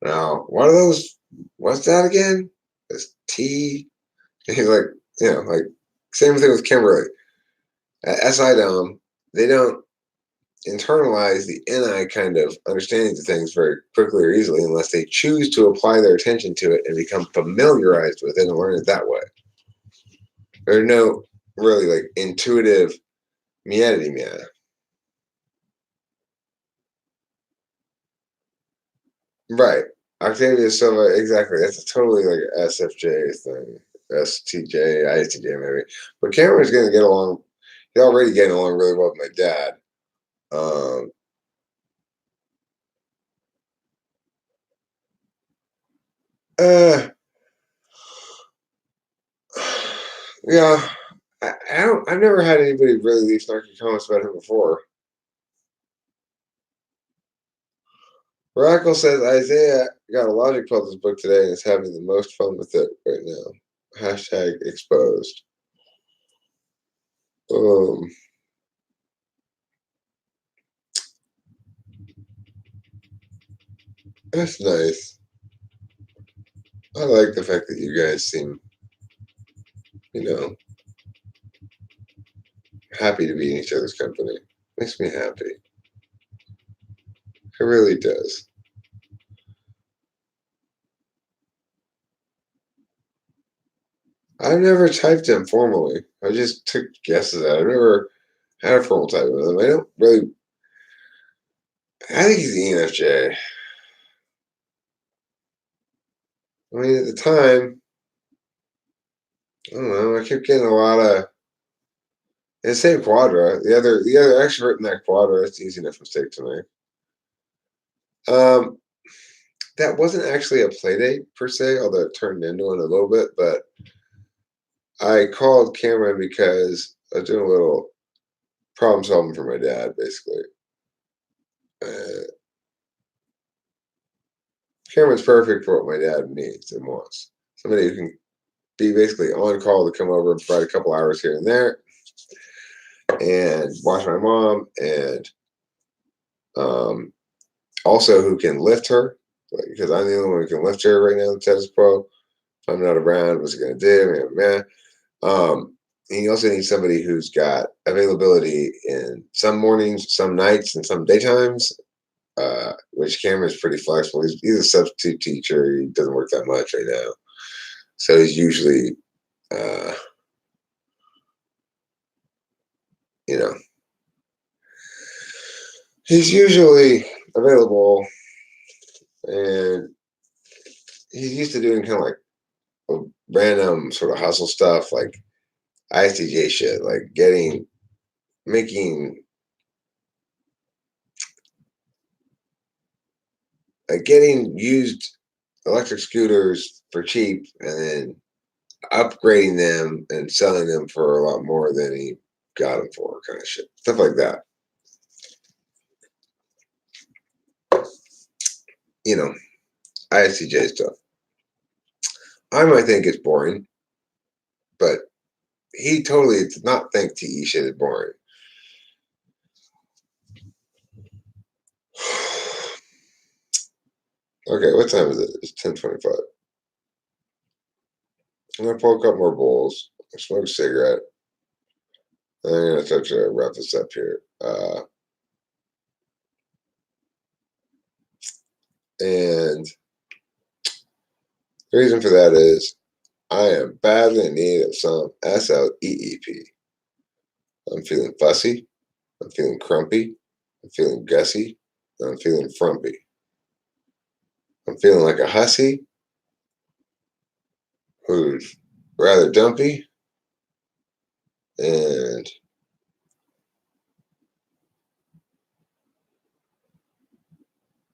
Now, what are those? What's that again? This T? And he's like, you know, like, same thing with Kimberly. At SIDOM, they don't internalize the NI kind of understanding of things very quickly or easily unless they choose to apply their attention to it and become familiarized with it and learn it that way. There's no really like intuitive meanity. Right. Octavia Silva, exactly. That's a totally like SFJ thing. STJ, ISTJ maybe. But Cameron's gonna get along. He's already getting along really well with my dad. Yeah. I've never had anybody really leave snarky comments about him before. Oracle says Isaiah got a logic puzzles book today and is having the most fun with it right now. Hashtag exposed. That's nice. I like the fact that you guys seem, happy to be in each other's company. Makes me happy. It really does. I've never typed him formally. I just took guesses at it. I've never had a formal type with him. I don't really. I think he's the ENFJ. I mean, at the time, I don't know. I kept getting a lot of. In the same quadra, the other extrovert in that quadra, it's easy enough mistake to make. That wasn't actually a play date per se, although it turned into one a little bit. But I called Cameron because I was doing a little problem solving for my dad, basically. Cameron's perfect for what my dad needs and wants. Somebody who can be basically on call to come over and provide a couple hours here and there, and watch my mom, and also who can lift her, because I'm the only one who can lift her right now in the status quo. If I'm not around, what's it going to do? Man. He also needs somebody who's got availability in some mornings, some nights, and some daytimes, which Cameron's pretty flexible. He's a substitute teacher. He doesn't work that much right now. So he's usually, he's usually available, and he's used to doing kind of like random sort of hustle stuff, like ISTJ shit, like getting used electric scooters for cheap and then upgrading them and selling them for a lot more than he got them for, kind of shit. Stuff like that. ISTJ stuff. I might think it's boring, but he totally does not think TE shit is boring. Okay, what time is it? It's 10:25. I'm gonna pull a couple more bowls. I smoke a cigarette. I'm gonna start to wrap this up here. And the reason for that is I am badly in need of some SLEEP. I'm feeling fussy. I'm feeling crumpy. I'm feeling gussy. And I'm feeling frumpy. I'm feeling like a hussy who's rather dumpy, and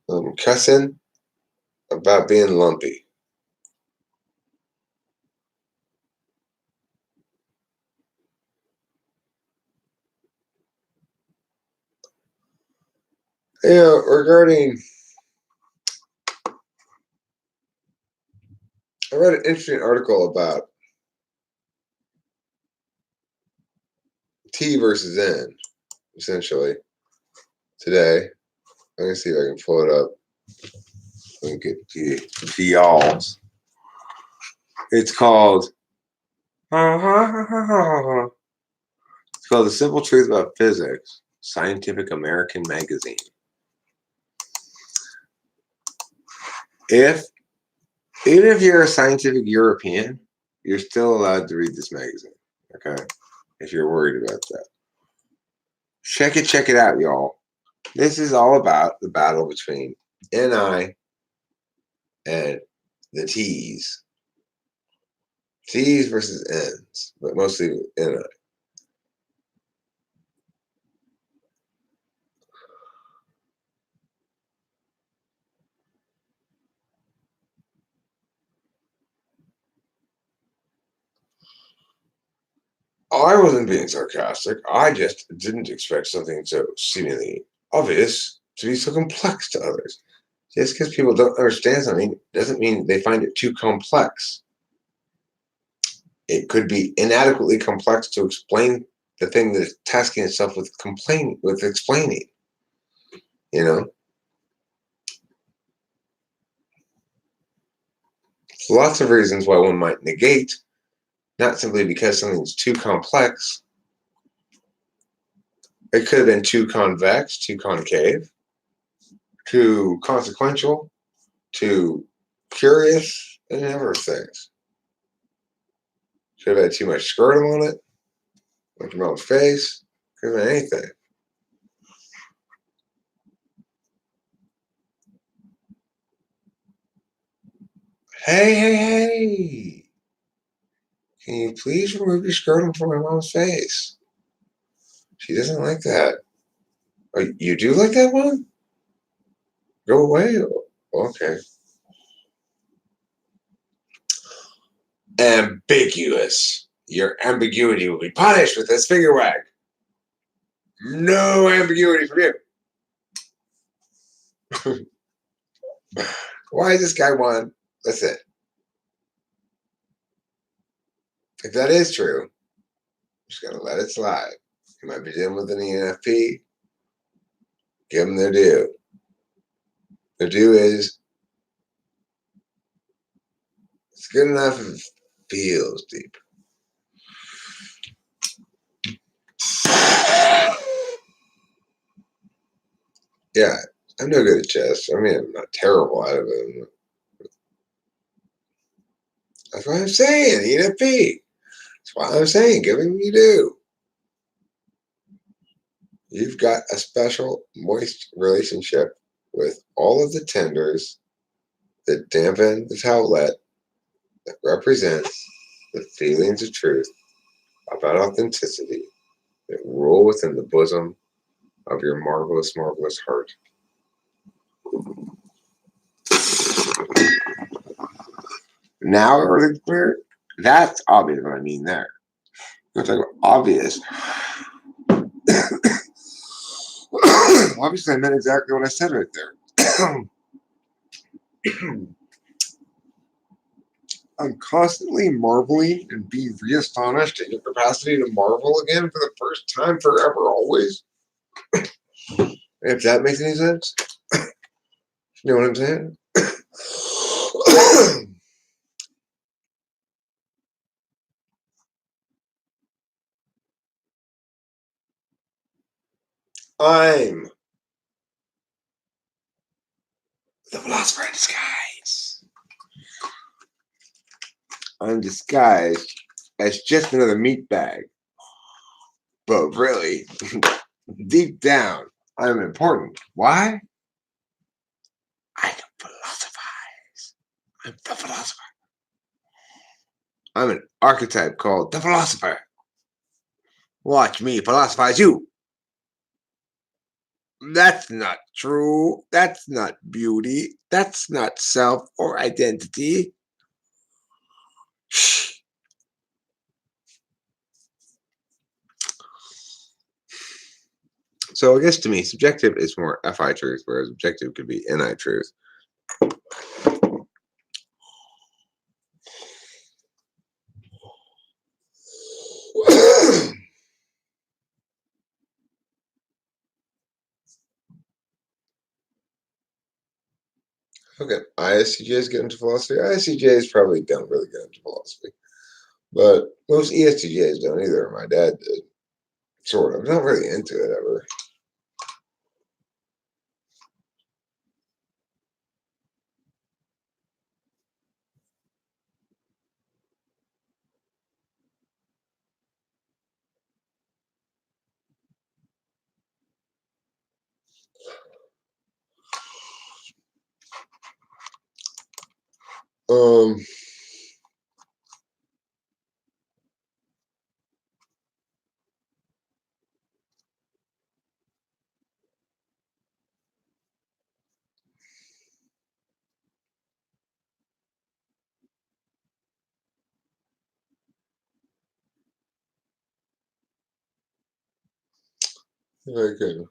I'm cussing about being lumpy. Regarding, I read an interesting article about T versus N, essentially, today. Let me see if I can pull it up and get to y'all's. It's called The Simple Truth About Physics, Scientific American Magazine. Even if you're a scientific European, you're still allowed to read this magazine, okay? If you're worried about that. Check it out, y'all. This is all about the battle between NI and the T's. T's versus N's, but mostly NI. I wasn't being sarcastic. I just didn't expect something so seemingly obvious to be so complex to others. Just because people don't understand something doesn't mean they find it too complex. It could be inadequately complex to explain the thing that is tasking itself with explaining. You know, lots of reasons why one might negate, not simply because something's too complex. It could have been too convex, too concave, too consequential, too curious, and a number of things. Could have had too much scrotum on it, like your mom's face. Could have been anything. Hey, hey, hey! Can you please remove your scrotum from my mom's face? She doesn't like that. Oh, you do like that one? Go away. Okay. Ambiguous. Your ambiguity will be punished with this finger wag. No ambiguity from you. Why is this guy one? That's it. If that is true, I'm just gonna let it slide. You might be dealing with an ENFP. Give them their due. Their due is it's good enough if it feels deep. Yeah, I'm no good at chess. I mean, I'm not terrible at it. That's what I'm saying. ENFP. That's why I'm saying give them you do. You've got a special moist relationship with all of the tenders that dampen the towelette that represents the feelings of truth about authenticity that roll within the bosom of your marvelous, marvelous heart. Now everything's clear. That's obvious what I mean there. You're talking about obvious. Obviously, I meant exactly what I said right there. I'm constantly marveling and being re-astonished at your capacity to marvel again for the first time forever, always. If that makes any sense. You know what I'm saying? I'm the philosopher in disguise. I'm disguised as just another meat bag. But really, deep down, I'm important. Why? I can philosophize. I'm the philosopher. I'm an archetype called the philosopher. Watch me philosophize you. That's not true. That's not beauty. That's not self or identity. Shh. So I guess to me, subjective is more FI truth, whereas objective could be NI truth. Okay, ISTJs get into philosophy. ISTJs probably don't really get into philosophy, but most ESTJs don't either. My dad did, sort of. Not really into it ever. Um, very good.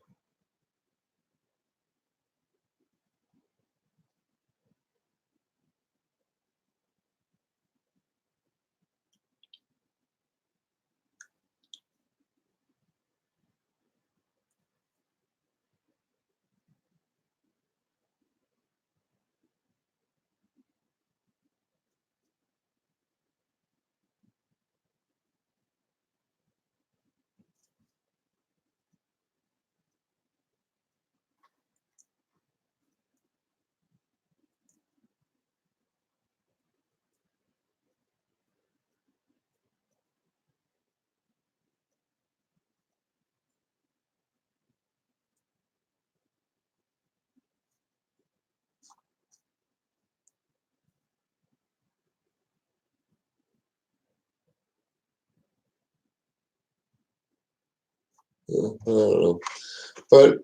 Yeah, I don't know. But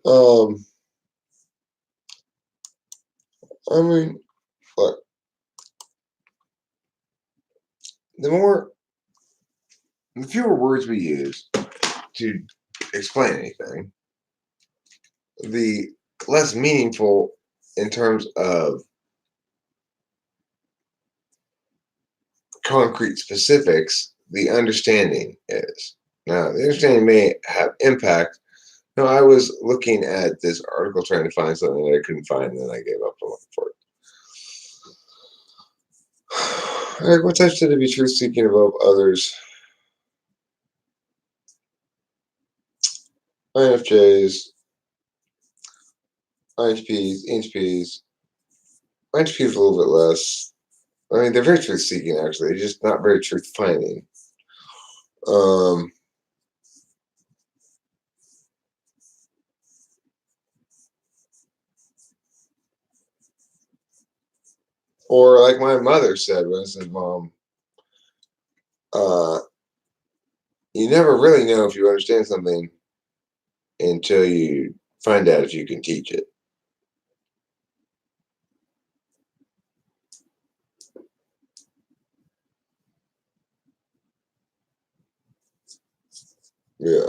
I mean, look, the more the fewer words we use to explain anything, the less meaningful in terms of concrete specifics the understanding is. Now, the understanding may have impact. No, I was looking at this article trying to find something that I couldn't find, and then I gave up on looking for it. Eric, what types tend to be truth seeking above others? INFJs, INTPs, ENTPs. INTPs a little bit less. I mean, they're very truth seeking, actually. They're just not very truth finding. Um, or like my mother said when I said, Mom, uh, you never really know if you understand something until you find out if you can teach it. Yeah.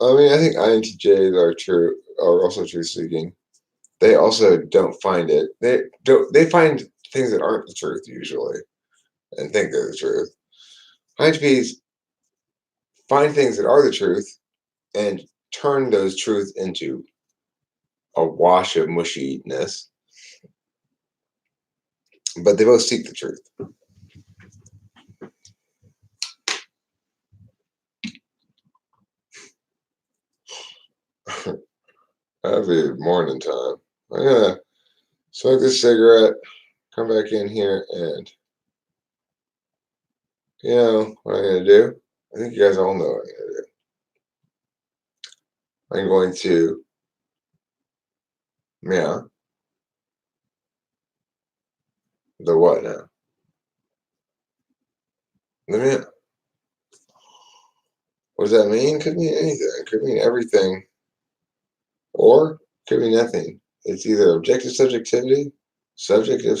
I mean, I think INTJs are also truth seeking. They also don't find it. They find things that aren't the truth usually and think they're the truth. INTPs find things that are the truth and turn those truths into a wash of mushiness, but they both seek the truth. Happy morning time. I'm gonna smoke this cigarette, come back in here, and you know what I'm gonna do? I think you guys all know what I'm gonna do. I'm going to, yeah, the what now? The meow. What does that mean? Could mean anything. Could mean everything, or could mean nothing. It's either objective subjectivity, subjective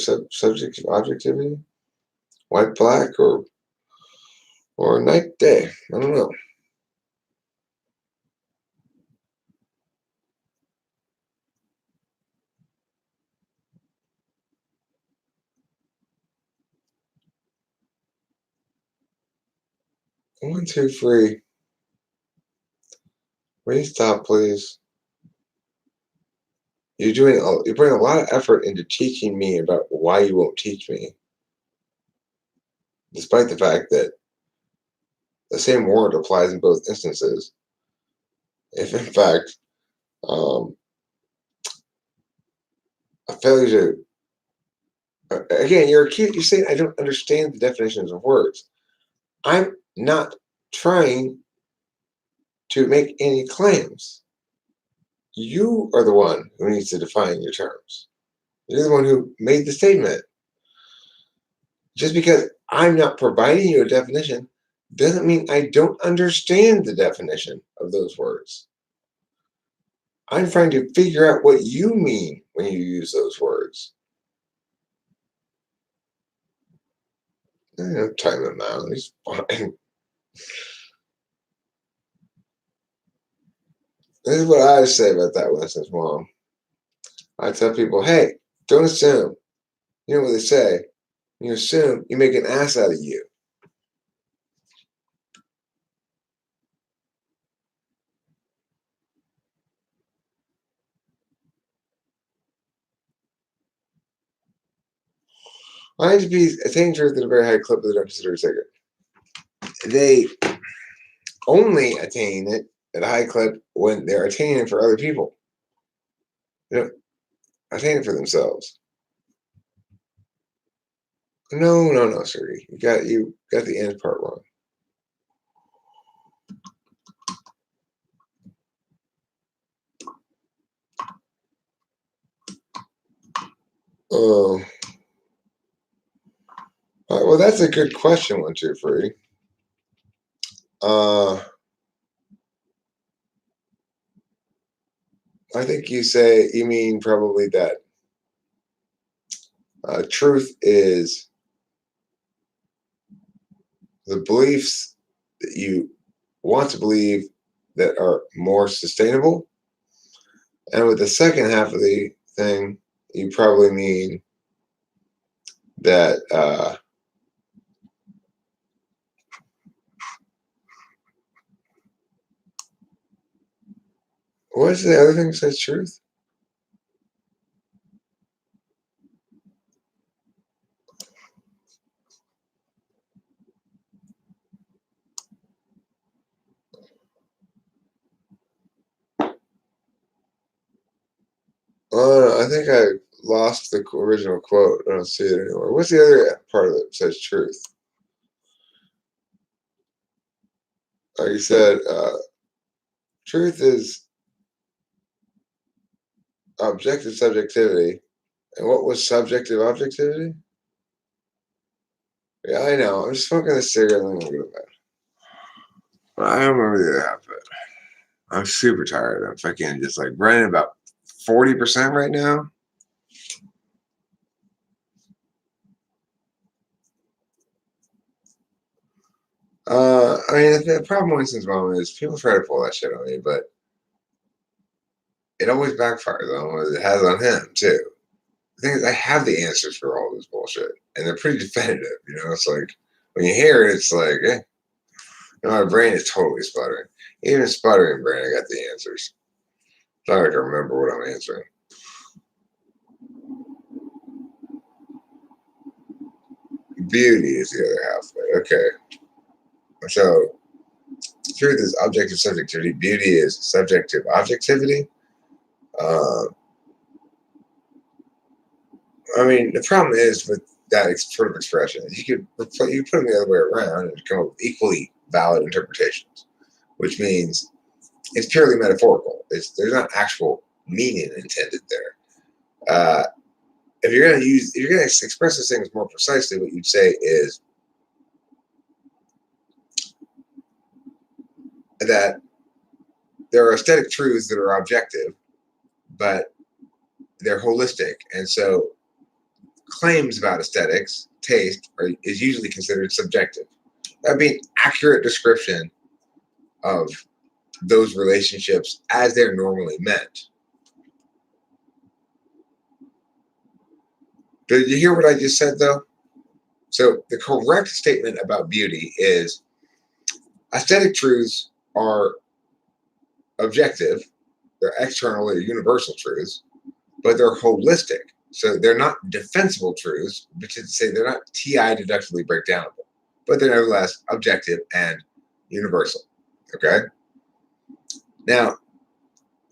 objectivity, white black, or night day. I don't know. One, two, three. Will you stop, please? You're putting a lot of effort into teaching me about why you won't teach me, despite the fact that the same word applies in both instances. If in fact a failure again, you're saying I don't understand the definitions of words. I'm not trying to make any claims. You are the one who needs to define your terms. You're the one who made the statement. Just because I'm not providing you a definition doesn't mean I don't understand the definition of those words. I'm trying to figure out what you mean when you use those words. Time him out. He's fine. This is what I say about that one, says Mom. I tell people, hey, don't assume. You know what they say? When you assume, you make an ass out of you. INTPs attain truth at a very high clip, but they don't consider it sacred. They only attain it at a high clip when they're attaining it for other people. They don't attain it for themselves. No, sir. You got the end part wrong. Oh, well, that's a good question. 1, 2, 3. I think you mean probably that truth is the beliefs that you want to believe that are more sustainable. And with the second half of the thing, you probably mean that what's the other thing that says truth? I think I lost the original quote. I don't see it anymore. What's the other part of it that says truth? Like you said, truth is objective subjectivity. And what was subjective objectivity? Yeah, I know. I'm just smoking a cigarette and then I'm going to go to bed. Well, I don't remember the other half of it. I'm super tired. I'm fucking just like running about 40% right now. I mean, the problem with Winston's moment is people try to pull that shit on me, but it always backfires on him. It has on him too. The thing is, I have the answers for all this bullshit, and they're pretty definitive. You know, it's like when you hear it, it's like, eh. You know, my brain is totally sputtering. Even sputtering brain, I got the answers. It's not like I remember what I'm answering. Beauty is the other half of it. Okay. So, truth is objective subjectivity. Beauty is subjective objectivity. Uh, I mean, the problem is with that sort of expression, you could put them the other way around and come up with equally valid interpretations, which means it's purely metaphorical. There's not actual meaning intended there. If you're going to express these things more precisely, what you'd say is that there are aesthetic truths that are objective, but they're holistic, and so claims about aesthetics, taste, is usually considered subjective. That'd be an accurate description of those relationships as they're normally meant. Did you hear what I just said, though? So the correct statement about beauty is aesthetic truths are objective, they're external, they're universal truths, but they're holistic. So they're not defensible truths, which is to say they're not TI deductively breakdownable, but they're nevertheless objective and universal. Okay? Now,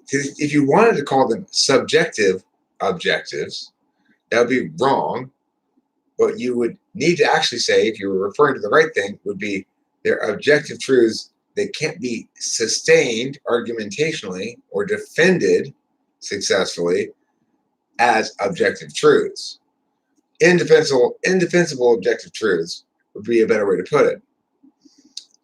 if you wanted to call them subjective objectives, that would be wrong. What you would need to actually say, if you were referring to the right thing, would be they're objective truths that can't be sustained argumentationally or defended successfully as objective truths. Indefensible objective truths would be a better way to put it.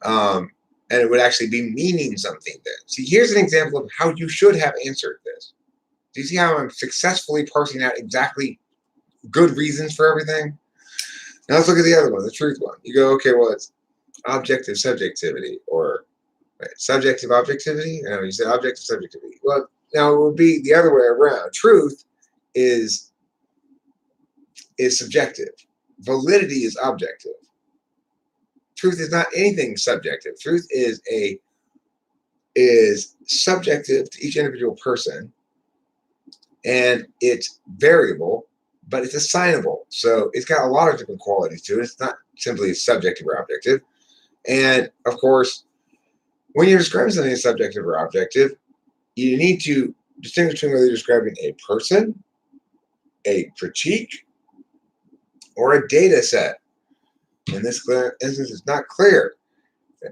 And it would actually be meaning something then. See, here's an example of how you should have answered this. Do you see how I'm successfully parsing out exactly good reasons for everything? Now let's look at the other one, the truth one. You go, okay, well, it's objective subjectivity or subjective objectivity. No, you said objective subjectivity. Well, now it would be the other way around. Truth is subjective. Validity is objective. Truth is not anything subjective. Truth is subjective to each individual person, and it's variable, but it's assignable. So it's got a lot of different qualities to it. It's not simply subjective or objective. And of course, when you're describing something as subjective or objective, you need to distinguish between whether you're describing a person, a critique, or a data set. In this instance, it's not clear.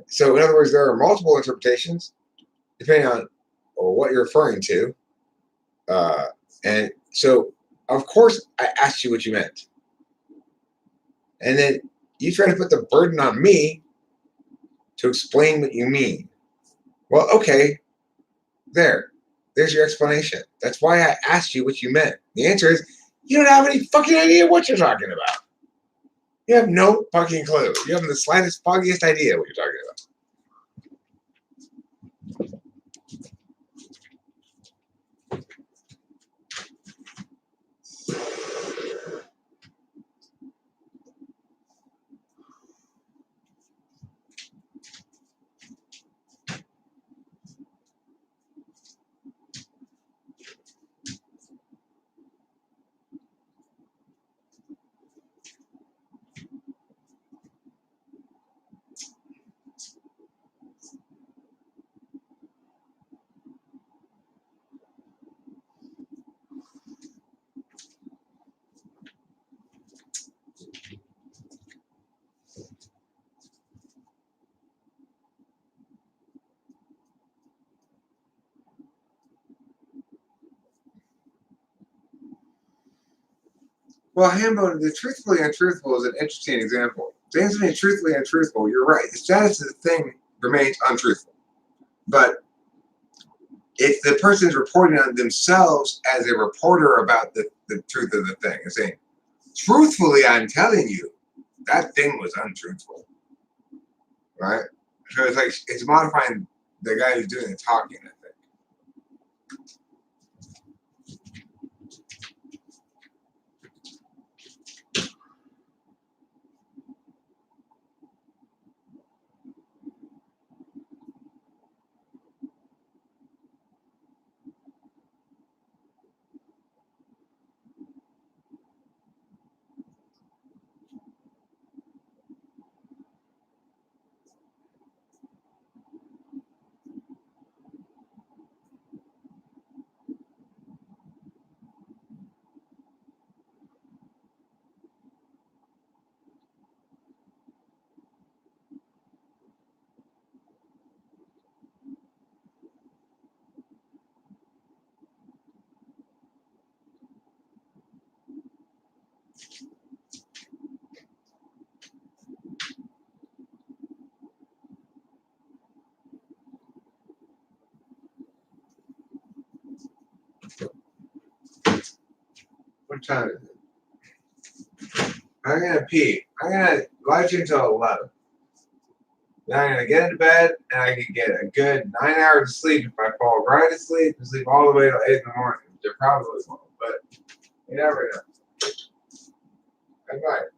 So in other words, there are multiple interpretations depending on what you're referring to. And so, of course, I asked you what you meant. And then you try to put the burden on me to explain what you mean. Well, okay, there's your explanation. That's why I asked you what you meant. The answer is you don't have any fucking idea what you're talking about. You have no fucking clue. You have the slightest, foggiest idea what you're talking about. Well, Hambone, the truthfully untruthful is an interesting example. To answer me truthfully untruthful, you're right. The status of the thing remains untruthful. But if the person's reporting on themselves as a reporter about the truth of the thing and saying, truthfully, I'm telling you, that thing was untruthful. Right? So it's like, it's modifying the guy who's doing the talking, I think. What time is it? I'm gonna pee. I'm gonna watch you until 11. Then I'm gonna get into bed and I can get a good 9 hours of sleep if I fall right asleep and sleep all the way till 8 in the morning. Which I probably won't, but you never know. Good night.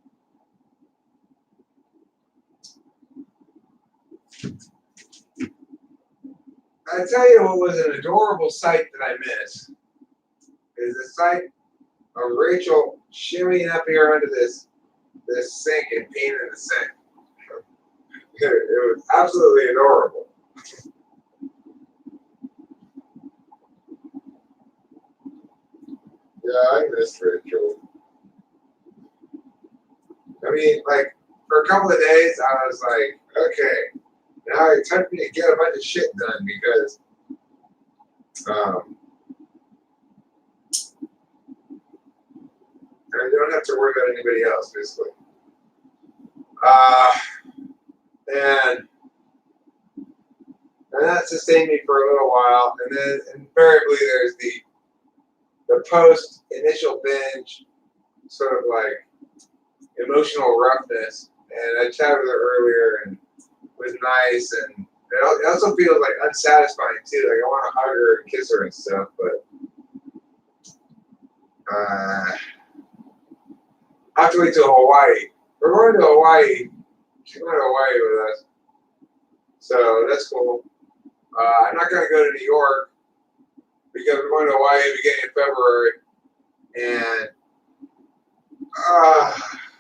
I tell you what was an adorable sight that I missed is the sight of Rachel shimmying up here under this sink and peeing in the sink. It was absolutely adorable. Yeah, I missed Rachel. I mean, like, for a couple of days, I was like, okay, now it's time for me to get a bunch of shit done because I don't have to worry about anybody else, basically. And that sustained me for a little while, and then invariably there's the post initial binge sort of like emotional roughness. And I chatted with her earlier, and it was nice, and it also feels like unsatisfying too. Like I want to hug her and kiss her and stuff, but I have to wait till Hawaii. We're going to Hawaii. She's going to Hawaii with us, so that's cool. I'm not going to go to New York because we're going to Hawaii beginning of February, and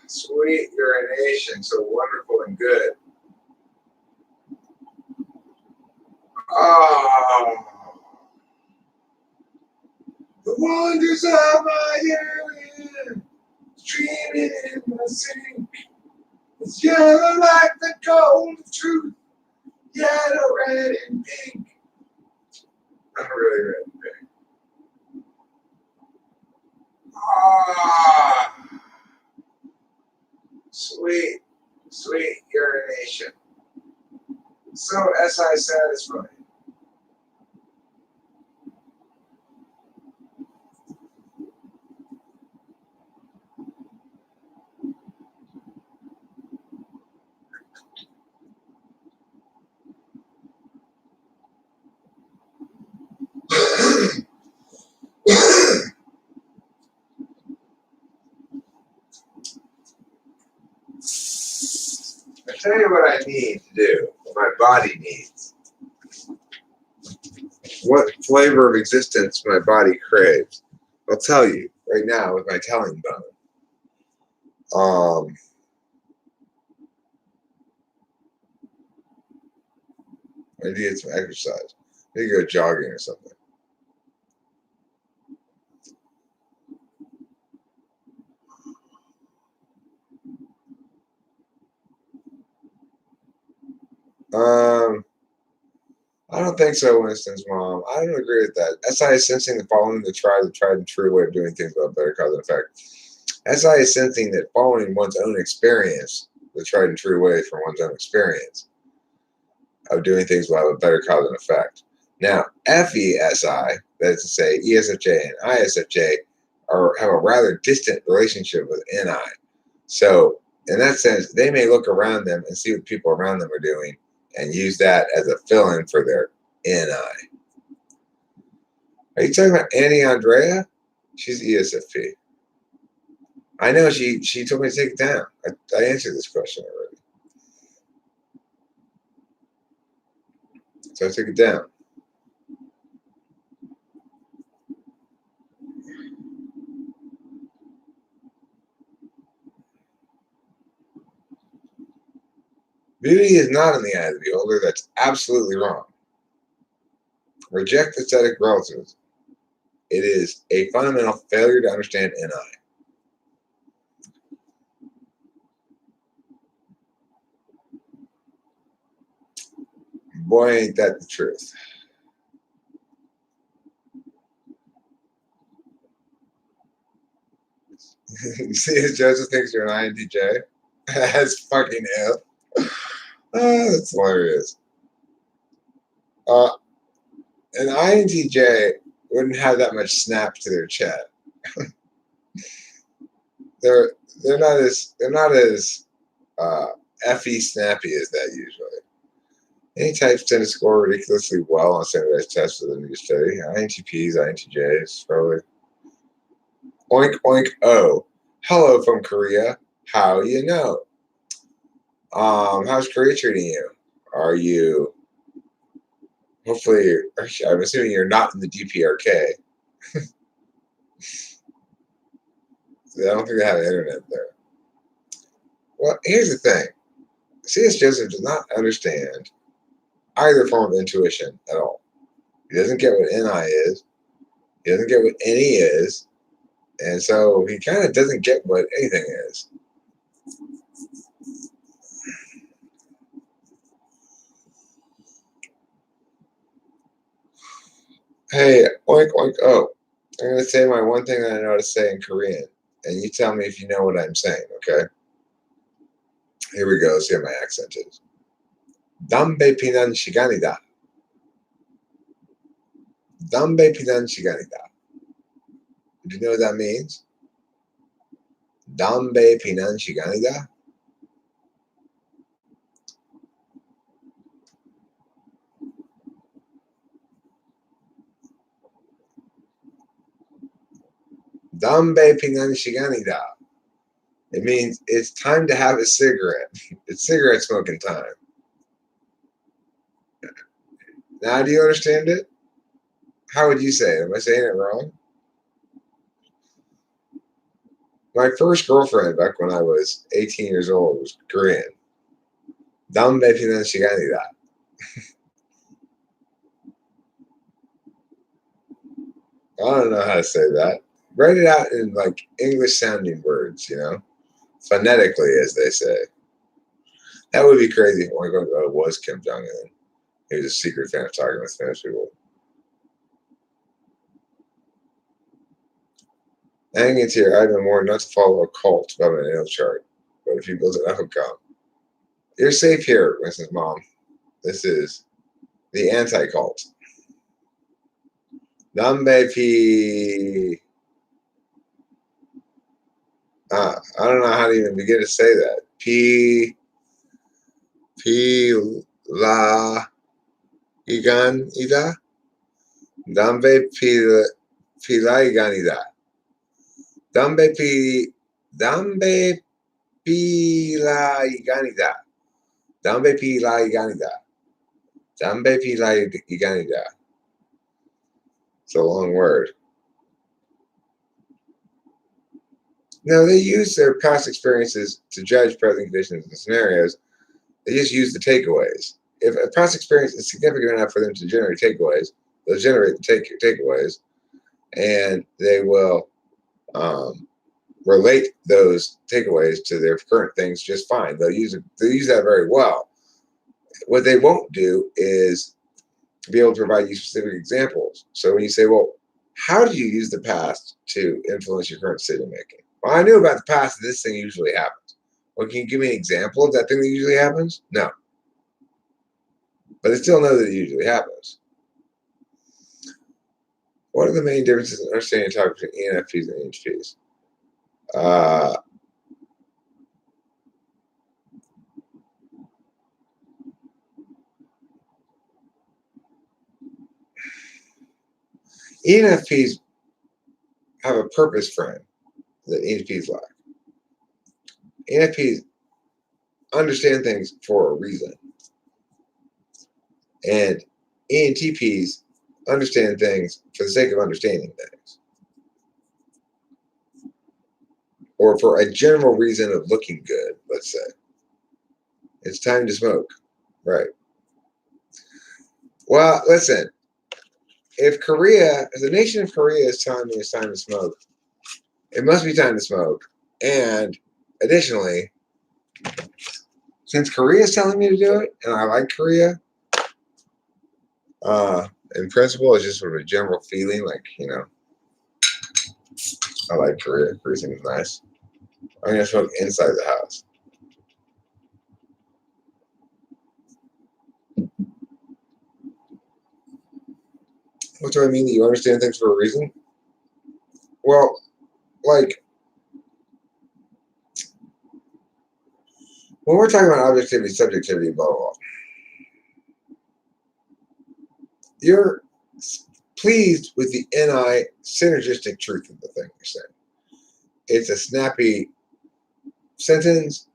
sweet urination, so wonderful and good. Oh, the wonders of my urine, streaming in my sink. It's yellow like the gold of truth, yellow, red, and pink. Not really red and pink. Sweet, sweet urination. So SI satisfying. I tell you what I need to do, what my body needs. What flavor of existence my body craves. I'll tell you right now with my telling bone. I need to get some exercise. I need to go jogging or something. I don't think so, Winston's mom. I don't agree with that. SI is sensing the following the tried and true way of doing things will have better cause and effect. SI is sensing that following one's own experience, the tried and true way from one's own experience of doing things will have a better cause and effect. Now, FESI, that is to say, ESFJ and ISFJ, have a rather distant relationship with NI. So, in that sense, they may look around them and see what people around them are doing and use that as a fill-in for their NI. Are you talking about Annie Andrea? She's ESFP. I know she told me to take it down. I answered this question already. So I took it down. Beauty is not in the eye of the beholder. That's absolutely wrong. Reject aesthetic relativism. It is a fundamental failure to understand NI. Boy, ain't that the truth. You see, Joseph thinks you're an INTJ. That's fucking F. Oh, that's hilarious. An INTJ wouldn't have that much snap to their chat. they're not as FE snappy as that usually. Any types tend to score ridiculously well on standardized tests with a new study. INTPs, INTJs, probably. Oink oink oh. Hello from Korea. How you know? How's Korea treating you? Are you hopefully I'm assuming you're not in the DPRK. I don't think they have internet there. Well, here's the thing. C.S. Joseph does not understand either form of intuition at all. He doesn't get what NI is. He doesn't get what NE is. And so he kind of doesn't get what anything is. Hey, oink, oink, oh. I'm going to say my one thing that I know how to say in Korean. And you tell me if you know what I'm saying, okay? Here we go. See what my accent is. Dambe pinan shiganida. Dambe pinan shiganida. Do you know what that means? Dambe pinan shiganida? Dambe pinan shiganida. It means it's time to have a cigarette. It's cigarette smoking time. Now, do you understand it? How would you say it? Am I saying it wrong? My first girlfriend back when I was 18 years old was Korean. Dambe pinan shiganida. I don't know how to say that. Write it out in like English sounding words, phonetically, as they say. That would be crazy if one was Kim Jong Un. He was a secret fan of talking with Finnish people. Hang in here, I've been warned not to follow a cult about my nail chart. But if you build an outcome, you're safe here, Mrs. Mom. This is the anti-cult. Nambe pi. I don't know how to even begin to say that. La igan ida. Dambe la igan ida. Dambe la igan ida. Dambe la igan ida. Dambe la igan ida. It's a long word. Now, they use their past experiences to judge present conditions and scenarios. They just use the takeaways. If a past experience is significant enough for them to generate takeaways, they'll generate the takeaways, and they will relate those takeaways to their current things just fine. They'll use that very well. What they won't do is be able to provide you specific examples. So when you say, well, how do you use the past to influence your current decision making? Well, I knew about the past that this thing usually happens. Well, can you give me an example of that thing that usually happens? No. But I still know that it usually happens. What are the main differences in understanding topics between ENFPs and ENFPs? ENFPs have a purpose frame that ENFPs lack. ENFPs understand things for a reason. And ENTPs understand things for the sake of understanding things. Or for a general reason of looking good, let's say. It's time to smoke. Right. Well, listen. If the nation of Korea is telling me it's time to smoke, it must be time to smoke. And additionally, since Korea is telling me to do it, and I like Korea, in principle, it's just sort of a general feeling, like, I like Korea. Korea seems nice. I'm gonna smoke inside the house. What do I mean? That you understand things for a reason? Well, like, when we're talking about objectivity, subjectivity, blah, blah, blah, you're pleased with the NI synergistic truth of the thing you're saying. It's a snappy sentence.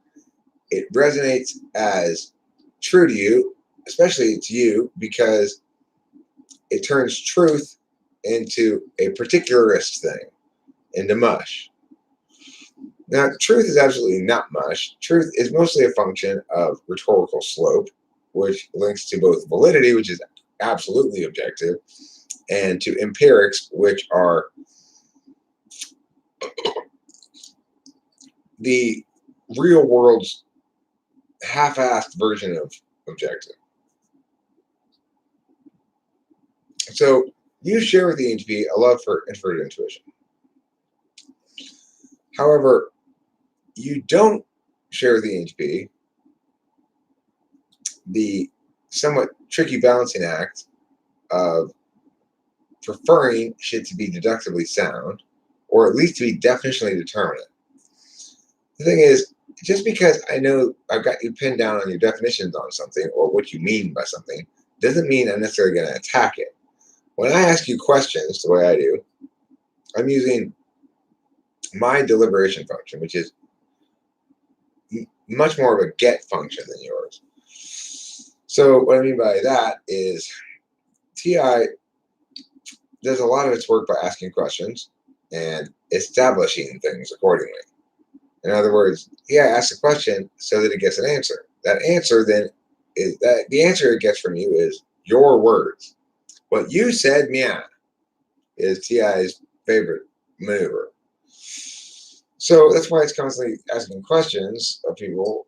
It resonates as true to you, especially to you, because it turns truth into a particularist thing, into mush. Now, truth is absolutely not mush. Truth is mostly a function of rhetorical slope, which links to both validity, which is absolutely objective, and to empirics, which are the real world's half-assed version of objective. So you share with the ENTP a love for introverted intuition. However, you don't share with the ENTP the somewhat tricky balancing act of preferring shit to be deductively sound, or at least to be definitionally determinate. The thing is, just because I know I've got you pinned down on your definitions on something or what you mean by something, doesn't mean I'm necessarily going to attack it. When I ask you questions the way I do, I'm using my deliberation function, which is much more of a get function than yours. So what I mean by that is TI does a lot of its work by asking questions and establishing things accordingly. In other words, TI asks a question so that it gets an answer. That answer then is that the answer it gets from you is your words. What you said, meow, is TI's favorite maneuver. So that's why it's constantly asking questions of people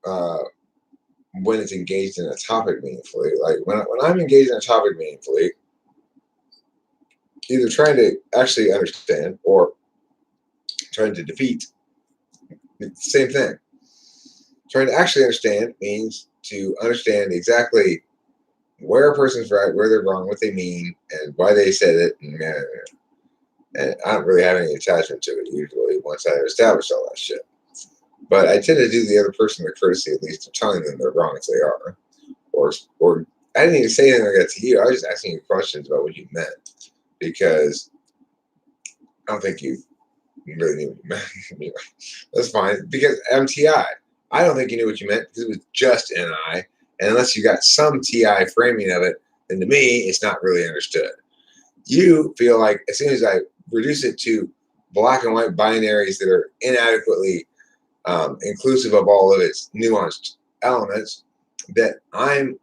when it's engaged in a topic meaningfully. Like when I'm engaged in a topic meaningfully, either trying to actually understand or trying to defeat, it's the same thing. Trying to actually understand means to understand exactly where a person's right, where they're wrong, what they mean, and why they said it. And I don't really have any attachment to it usually once I establish all that shit. But I tend to do the other person the courtesy at least of telling them they're wrong as they are. Or I didn't even say anything like that to you. I was just asking you questions about what you meant because I don't think you really knew what you meant. That's fine because MTI. I don't think you knew what you meant because it was just NI. And unless you got some TI framing of it, then to me, it's not really understood. You feel like as soon as I reduce it to black and white binaries that are inadequately inclusive of all of its nuanced elements, that I'm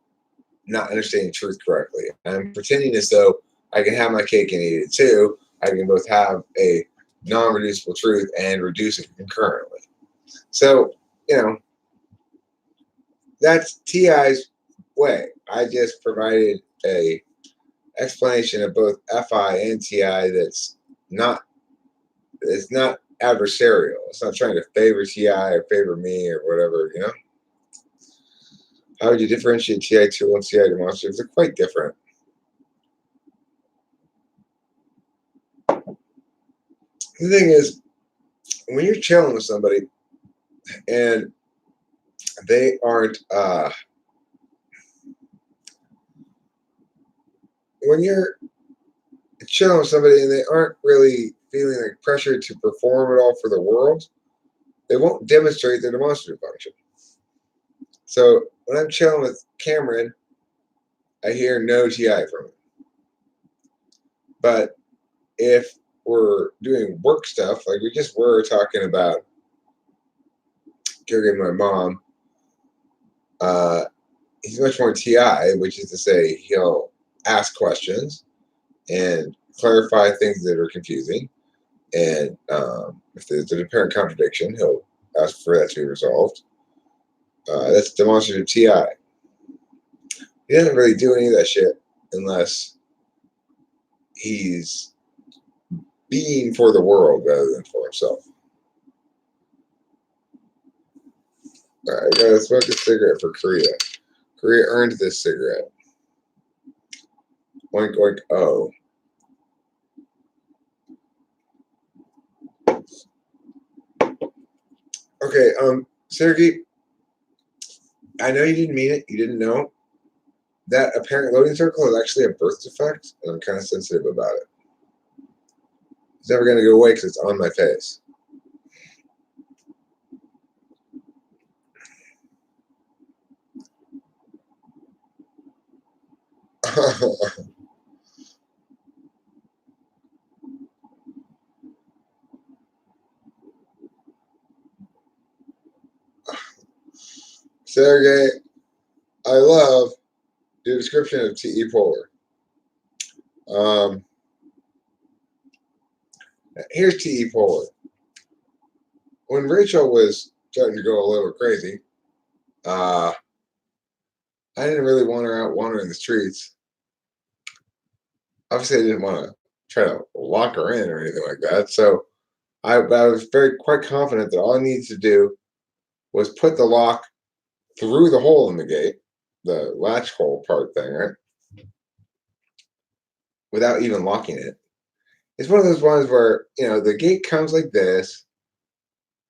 not understanding truth correctly. I'm pretending as though I can have my cake and eat it too. I can both have a non-reducible truth and reduce it concurrently. So, that's TI's way. I just provided a explanation of both FI and TI not it's not adversarial. It's not trying to favor TI or favor me or whatever. How would you differentiate TI tool and TI demonstrative? They're quite different. The thing is, when you're chilling with somebody and they aren't when you're chilling with somebody and they aren't really feeling like pressure to perform it all for the world, they won't demonstrate their demonstrative function. So when I'm chilling with Cameron, I hear no TI from him. But if we're doing work stuff, like we just were talking about caregiving my mom, he's much more TI, which is to say he'll ask questions and clarify things that are confusing. And if there's an apparent contradiction, he'll ask for that to be resolved. That's demonstrative TI. He doesn't really do any of that shit unless he's being for the world rather than for himself. All right, I gotta smoke a cigarette for Korea. Korea earned this cigarette. Oink oink oh. Okay, Sergey, I know you didn't mean it. You didn't know. That apparent loading circle is actually a birth defect, and I'm kind of sensitive about it. It's never going to go away because it's on my face. Sergey, I love the description of TE polar. Here's TE polar. When Rachel was starting to go a little crazy, I didn't really want her out wandering the streets. Obviously, I didn't want to try to lock her in or anything like that. So I was quite confident that all I needed to do was put the lock through the hole in the gate, the latch hole part thing, right? Without even locking it. It's one of those ones where, the gate comes like this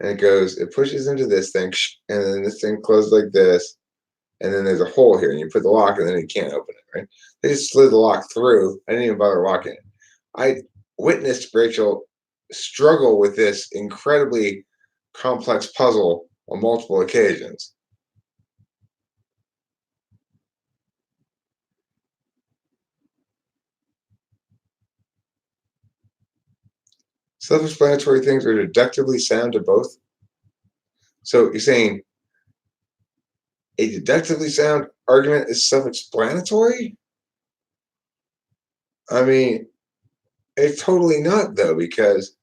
and it pushes into this thing, and then this thing closes like this, and then there's a hole here, and you put the lock, and then you can't open it, right? They just slid the lock through. I didn't even bother locking it. I witnessed Rachel struggle with this incredibly complex puzzle on multiple occasions. Self-explanatory things are deductively sound to both. So you're saying a deductively sound argument is self-explanatory? I mean, it's totally not, though, because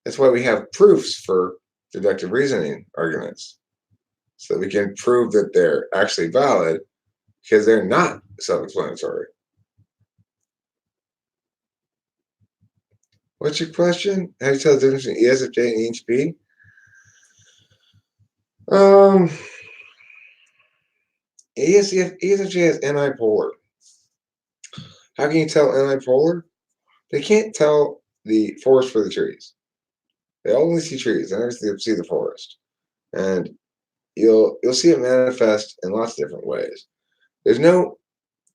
that's why we have proofs for deductive reasoning arguments. So we can prove that they're actually valid because they're not self-explanatory. What's your question? How do you tell the difference between ESFJ and EHP? ESFJ is antipolar. How can you tell antipolar? They can't tell the forest for the trees. They only see trees. They never see the forest. And you'll see it manifest in lots of different ways. There's no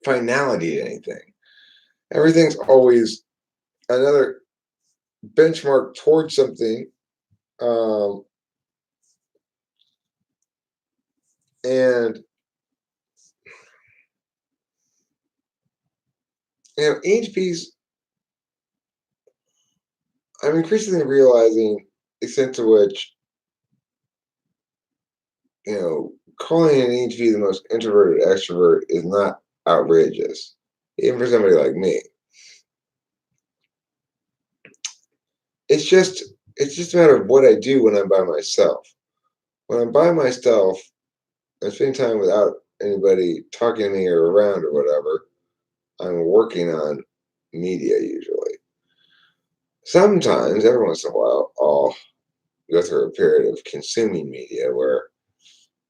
finality to anything. Everything's always another benchmark towards something. Um, and EHPs, I'm increasingly realizing the extent to which, calling an EHP the most introverted extrovert is not outrageous, even for somebody like me. It's just a matter of what I do when I'm by myself. When I'm by myself and spending time without anybody talking to me or around or whatever, I'm working on media usually. Sometimes, every once in a while, I'll go through a period of consuming media where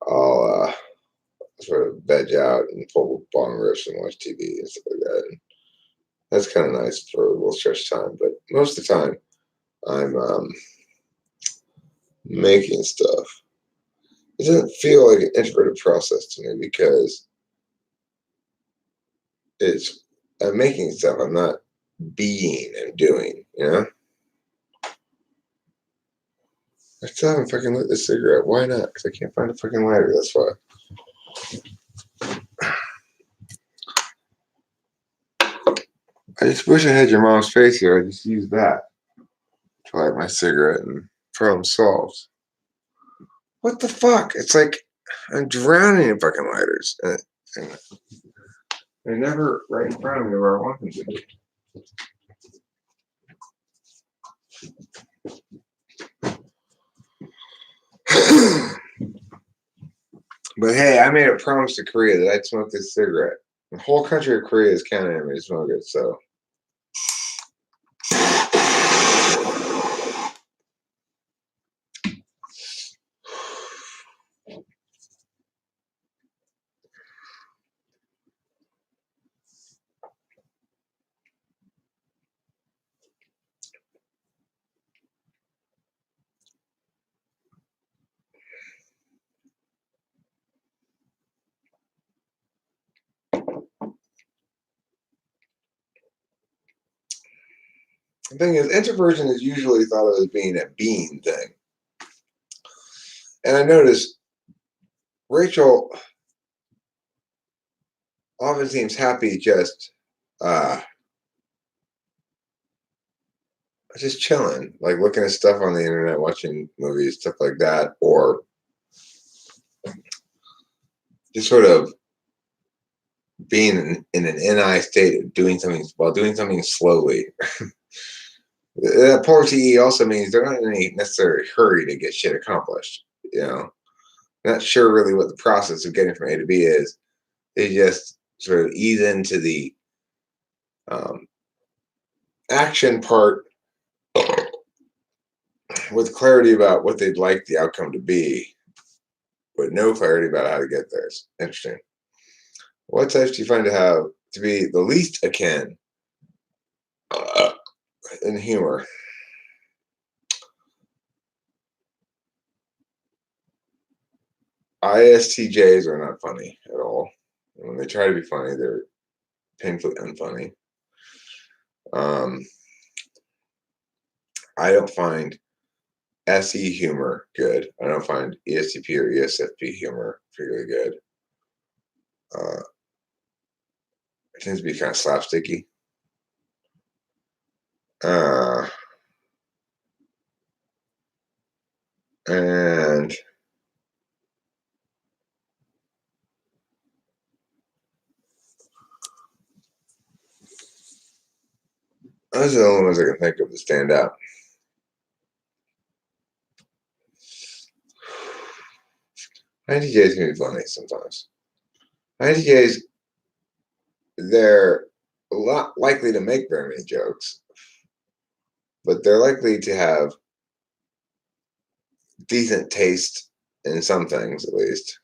I'll sort of veg out and pull bong rips and watch TV and stuff like that. And that's kind of nice for a little stretch of time. But most of the time, I'm making stuff. It doesn't feel like an introverted process to me because I'm making stuff. I'm not being and doing, I still haven't fucking lit this cigarette. Why not? Because I can't find a fucking lighter. That's why. I just wish I had your mom's face here. I just used that to light my cigarette and problem solved. What the fuck? It's like I'm drowning in fucking lighters. And they're never right in front of me where I want them to be. But hey, I made a promise to Korea that I'd smoke this cigarette. The whole country of Korea is counting on me to smoke it, so. The thing is, introversion is usually thought of as being a being thing. And I noticed Rachel often seems happy just chilling, like looking at stuff on the internet, watching movies, stuff like that, or just sort of being in an NI state of doing something slowly. That poverty also means they're not in any necessary hurry to get shit accomplished. Not sure really what the process of getting from A to B is. They just sort of ease into the action part with clarity about what they'd like the outcome to be, but no clarity about how to get there. It's interesting. What types do you find to be the least akin in humor? ISTJs are not funny at all. When they try to be funny, they're painfully unfunny. I don't find SE humor good. I don't find ESTP or ESFP humor particularly good. It tends to be kind of slapsticky. And those are the only ones I can think of that stand out. INTJs can be funny sometimes. INTJs, they're a lot likely to make very many jokes, but they're likely to have decent taste in some things, at least.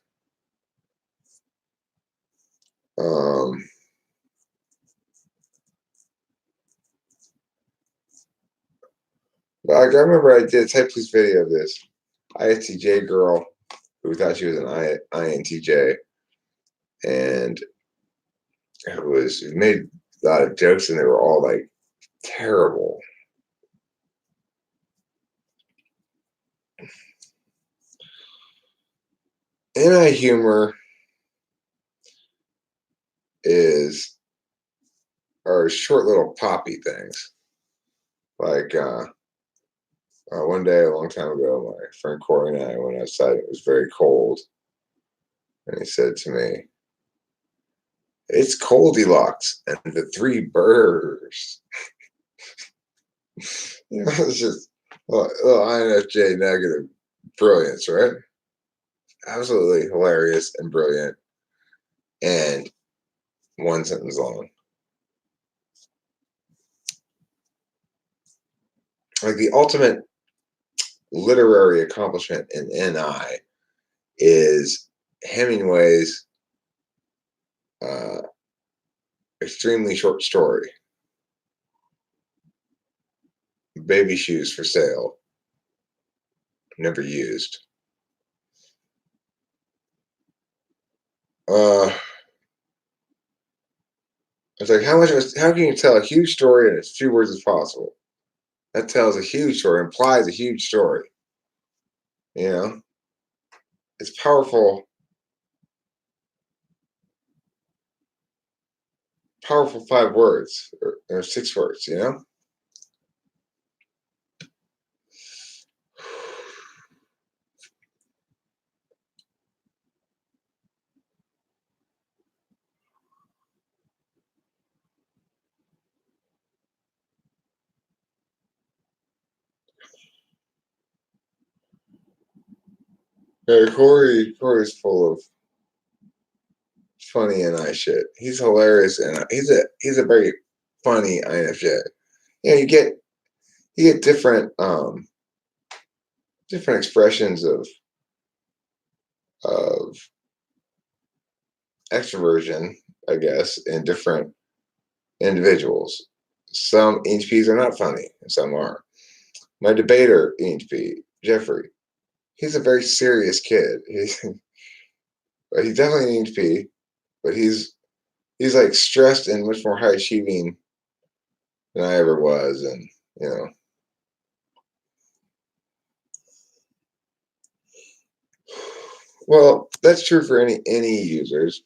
I remember I did a type police video of this ISTJ girl who thought she was an INTJ, and it made a lot of jokes, and they were all like terrible. Anti-humor are short little poppy things. Like one day, a long time ago, my friend Corey and I went outside. It was very cold, and he said to me, "It's Goldilocks and the Three Birds." It's just a little INFJ negative brilliance, right? Absolutely hilarious and brilliant, and one sentence long. Like the ultimate literary accomplishment in NI is Hemingway's extremely short story, Baby Shoes for Sale, never used. It's like how can you tell a huge story in as few words as possible? That tells a huge story, implies a huge story. You know, it's powerful 5 words or 6 words. Yeah, Corey's full of funny NI shit. He's hilarious, and he's a very funny INFJ. You get different expressions of extroversion, I guess, in different individuals. Some ENTPs are not funny, and some are. My debater ENTP, Jeffrey, he's a very serious kid. He's definitely an ENTP, but he's like stressed and much more high achieving than I ever was, and you know. Well, that's true for any users,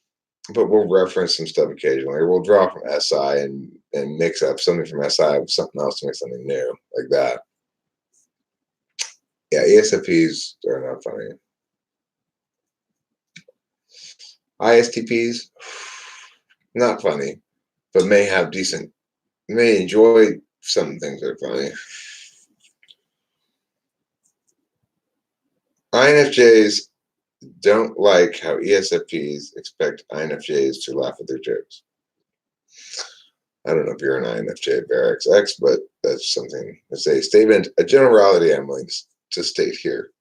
but we'll reference some stuff occasionally. Or we'll draw from SI and mix up something from SI with something else to make something new, like that. Yeah, ESFPs are not funny. ISTPs, not funny, but may enjoy some things that are funny. INFJs don't like how ESFPs expect INFJs to laugh at their jokes. I don't know if you're an INFJ Barracks X, but that's something, that's a statement, a generality I'm willing to state here.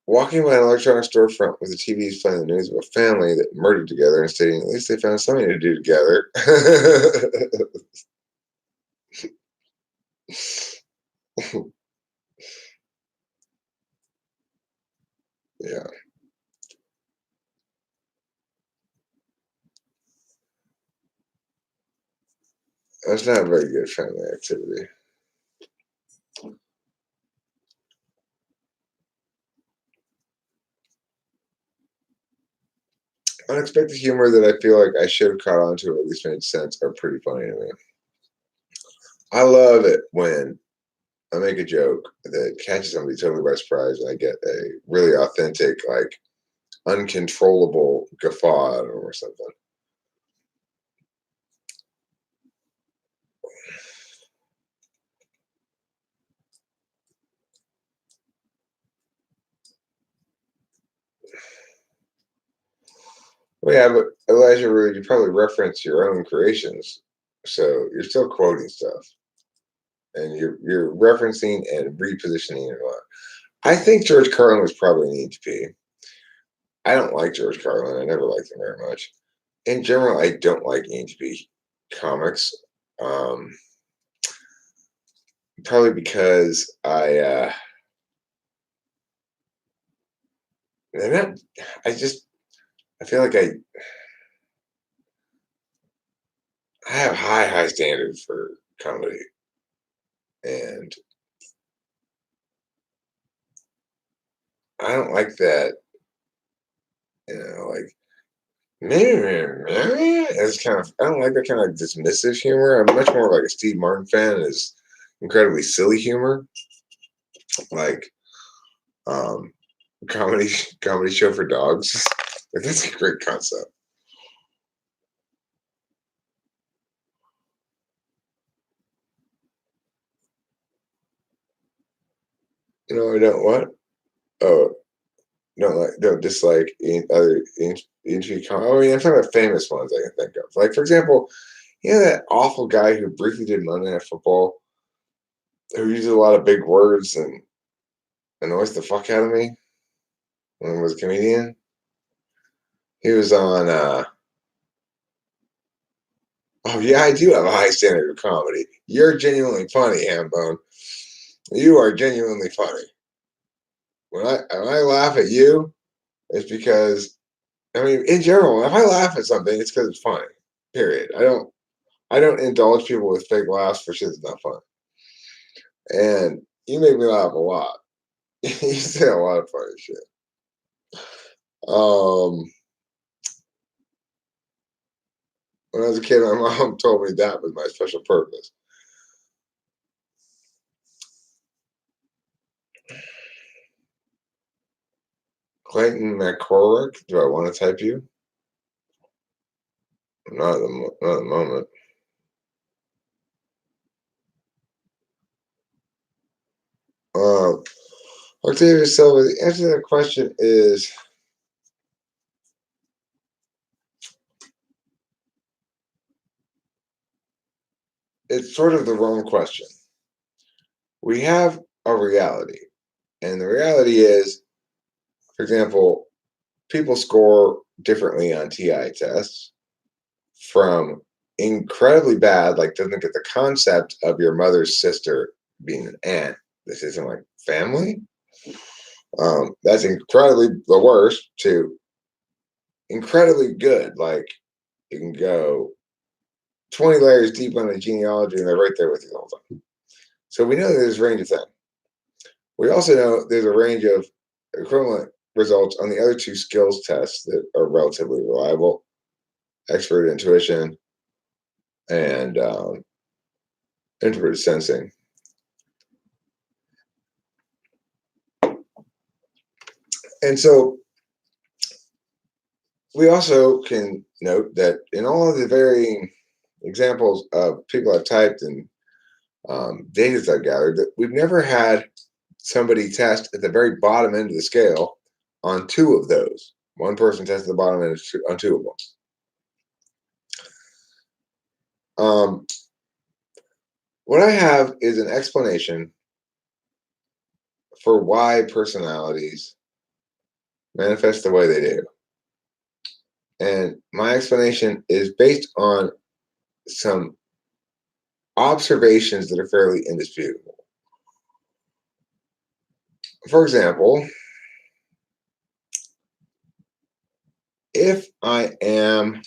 Walking by an electronics storefront with the TVs playing the news of a family that murdered together and stating at least they found something to do together. Yeah. That's not a very good family activity. Unexpected humor that I feel like I should have caught on to or at least made sense are pretty funny to me. I love it when I make a joke that catches somebody totally by surprise and I get a really authentic, like uncontrollable guffaw out of them or something. Well, yeah, but Elijah Rood, you probably reference your own creations, so you're still quoting stuff, and you're referencing and repositioning it a lot. I think George Carlin was probably an ENTP. I don't like George Carlin. I never liked him very much. In general, I don't like Ainsley comics. Um, Probably because they're not. I feel like I have high standards for comedy, and I don't like that. Like it's kind of I don't like that kind of dismissive humor. I'm much more like a Steve Martin fan. Is incredibly silly humor, like um, comedy comedy show for dogs. Like that's a great concept. I don't what? Oh, don't dislike other industry. I mean, I'm talking about famous ones I can think of. Like for example, that awful guy who briefly did Monday Night Football, who uses a lot of big words and annoys the fuck out of me when he was a comedian. He was on. Oh yeah, I do have a high standard of comedy. You're genuinely funny, Hambone. You are genuinely funny. When I laugh at you, it's because I mean, in general, if I laugh at something, it's because it's funny. Period. I don't indulge people with fake laughs for shit that's not funny. And you make me laugh a lot. You say a lot of funny shit. Um, when I was a kid, my mom told me that was my special purpose. Clayton McCorrick, do I want to type you? Not at the moment. Octavia Silva, the answer to that question is it's sort of the wrong question. We have a reality, and the reality is, for example, people score differently on TI tests from incredibly bad, like doesn't get the concept of your mother's sister being an aunt. This isn't like family. That's incredibly the worst to incredibly good. Like you can go 20 layers deep on the genealogy and they're right there with you the whole time. So we know there's a range of things. We also know there's a range of equivalent results on the other two skills tests that are relatively reliable: expert intuition and introverted sensing. And so we also can note that in all of the varying examples of people I've typed and data that I've gathered, that we've never had somebody test at the very bottom end of the scale on two of those. One person tested the bottom end on two of them. What I have is an explanation for why personalities manifest the way they do. And my explanation is based on some observations that are fairly indisputable. For example, if I am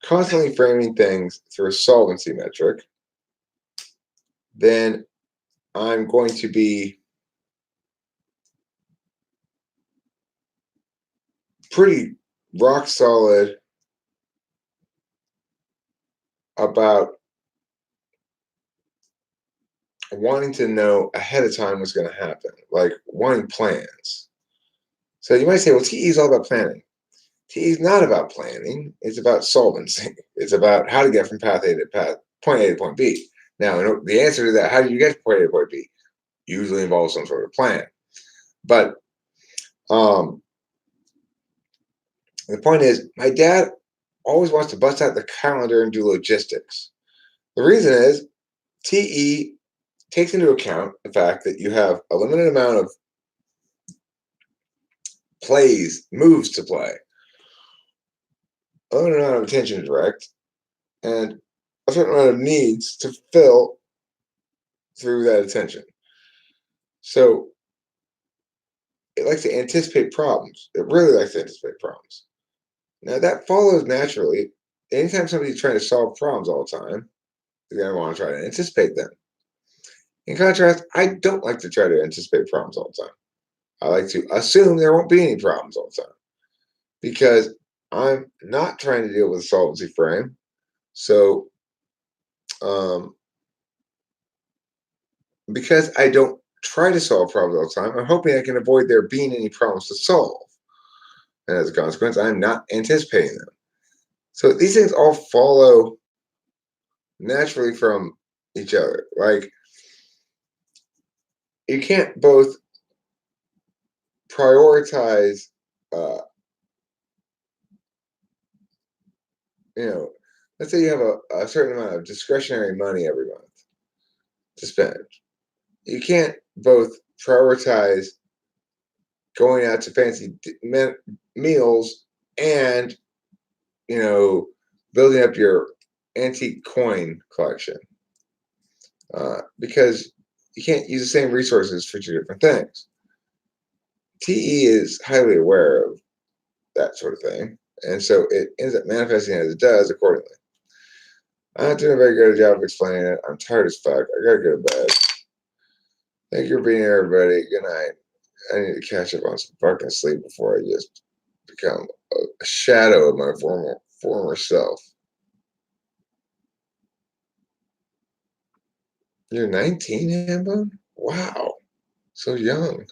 constantly framing things through a solvency metric, then I'm going to be pretty rock solid about wanting to know ahead of time what's going to happen, like wanting plans. So you might say, well, TE is all about planning. TE is not about planning. It's about solvency. It's about how to get from point A to point B. Now, the answer to that, how do you get from point A to point B, usually involves some sort of plan. But the point is, my dad always wants to bust out the calendar and do logistics. The reason is TE takes into account the fact that you have a limited amount of moves to play. A limited amount of attention is direct, and a certain amount of needs to fill through that attention. So it likes to anticipate problems. It really likes to anticipate problems. Now that follows naturally. Anytime somebody's trying to solve problems all the time, they're going to want to try to anticipate them. In contrast, I don't like to try to anticipate problems all the time. I like to assume there won't be any problems all the time because I'm not trying to deal with a solvency frame. So, because I don't try to solve problems all the time, I'm hoping I can avoid there being any problems to solve. And as a consequence, I'm not anticipating them. So these things all follow naturally from each other. Like, you can't both prioritize, you know, let's say you have a certain amount of discretionary money every month to spend. You can't both prioritize going out to fancy meals and, building up your antique coin collection, because you can't use the same resources for two different things. TE is highly aware of that sort of thing, and so it ends up manifesting as it does accordingly. I'm not doing a very good job of explaining it. I'm tired as fuck. I gotta go to bed. Thank you for being here, everybody. Good night. I need to catch up on some fucking sleep before I just become a shadow of my former self. You're 19, Hambone? Wow. So young.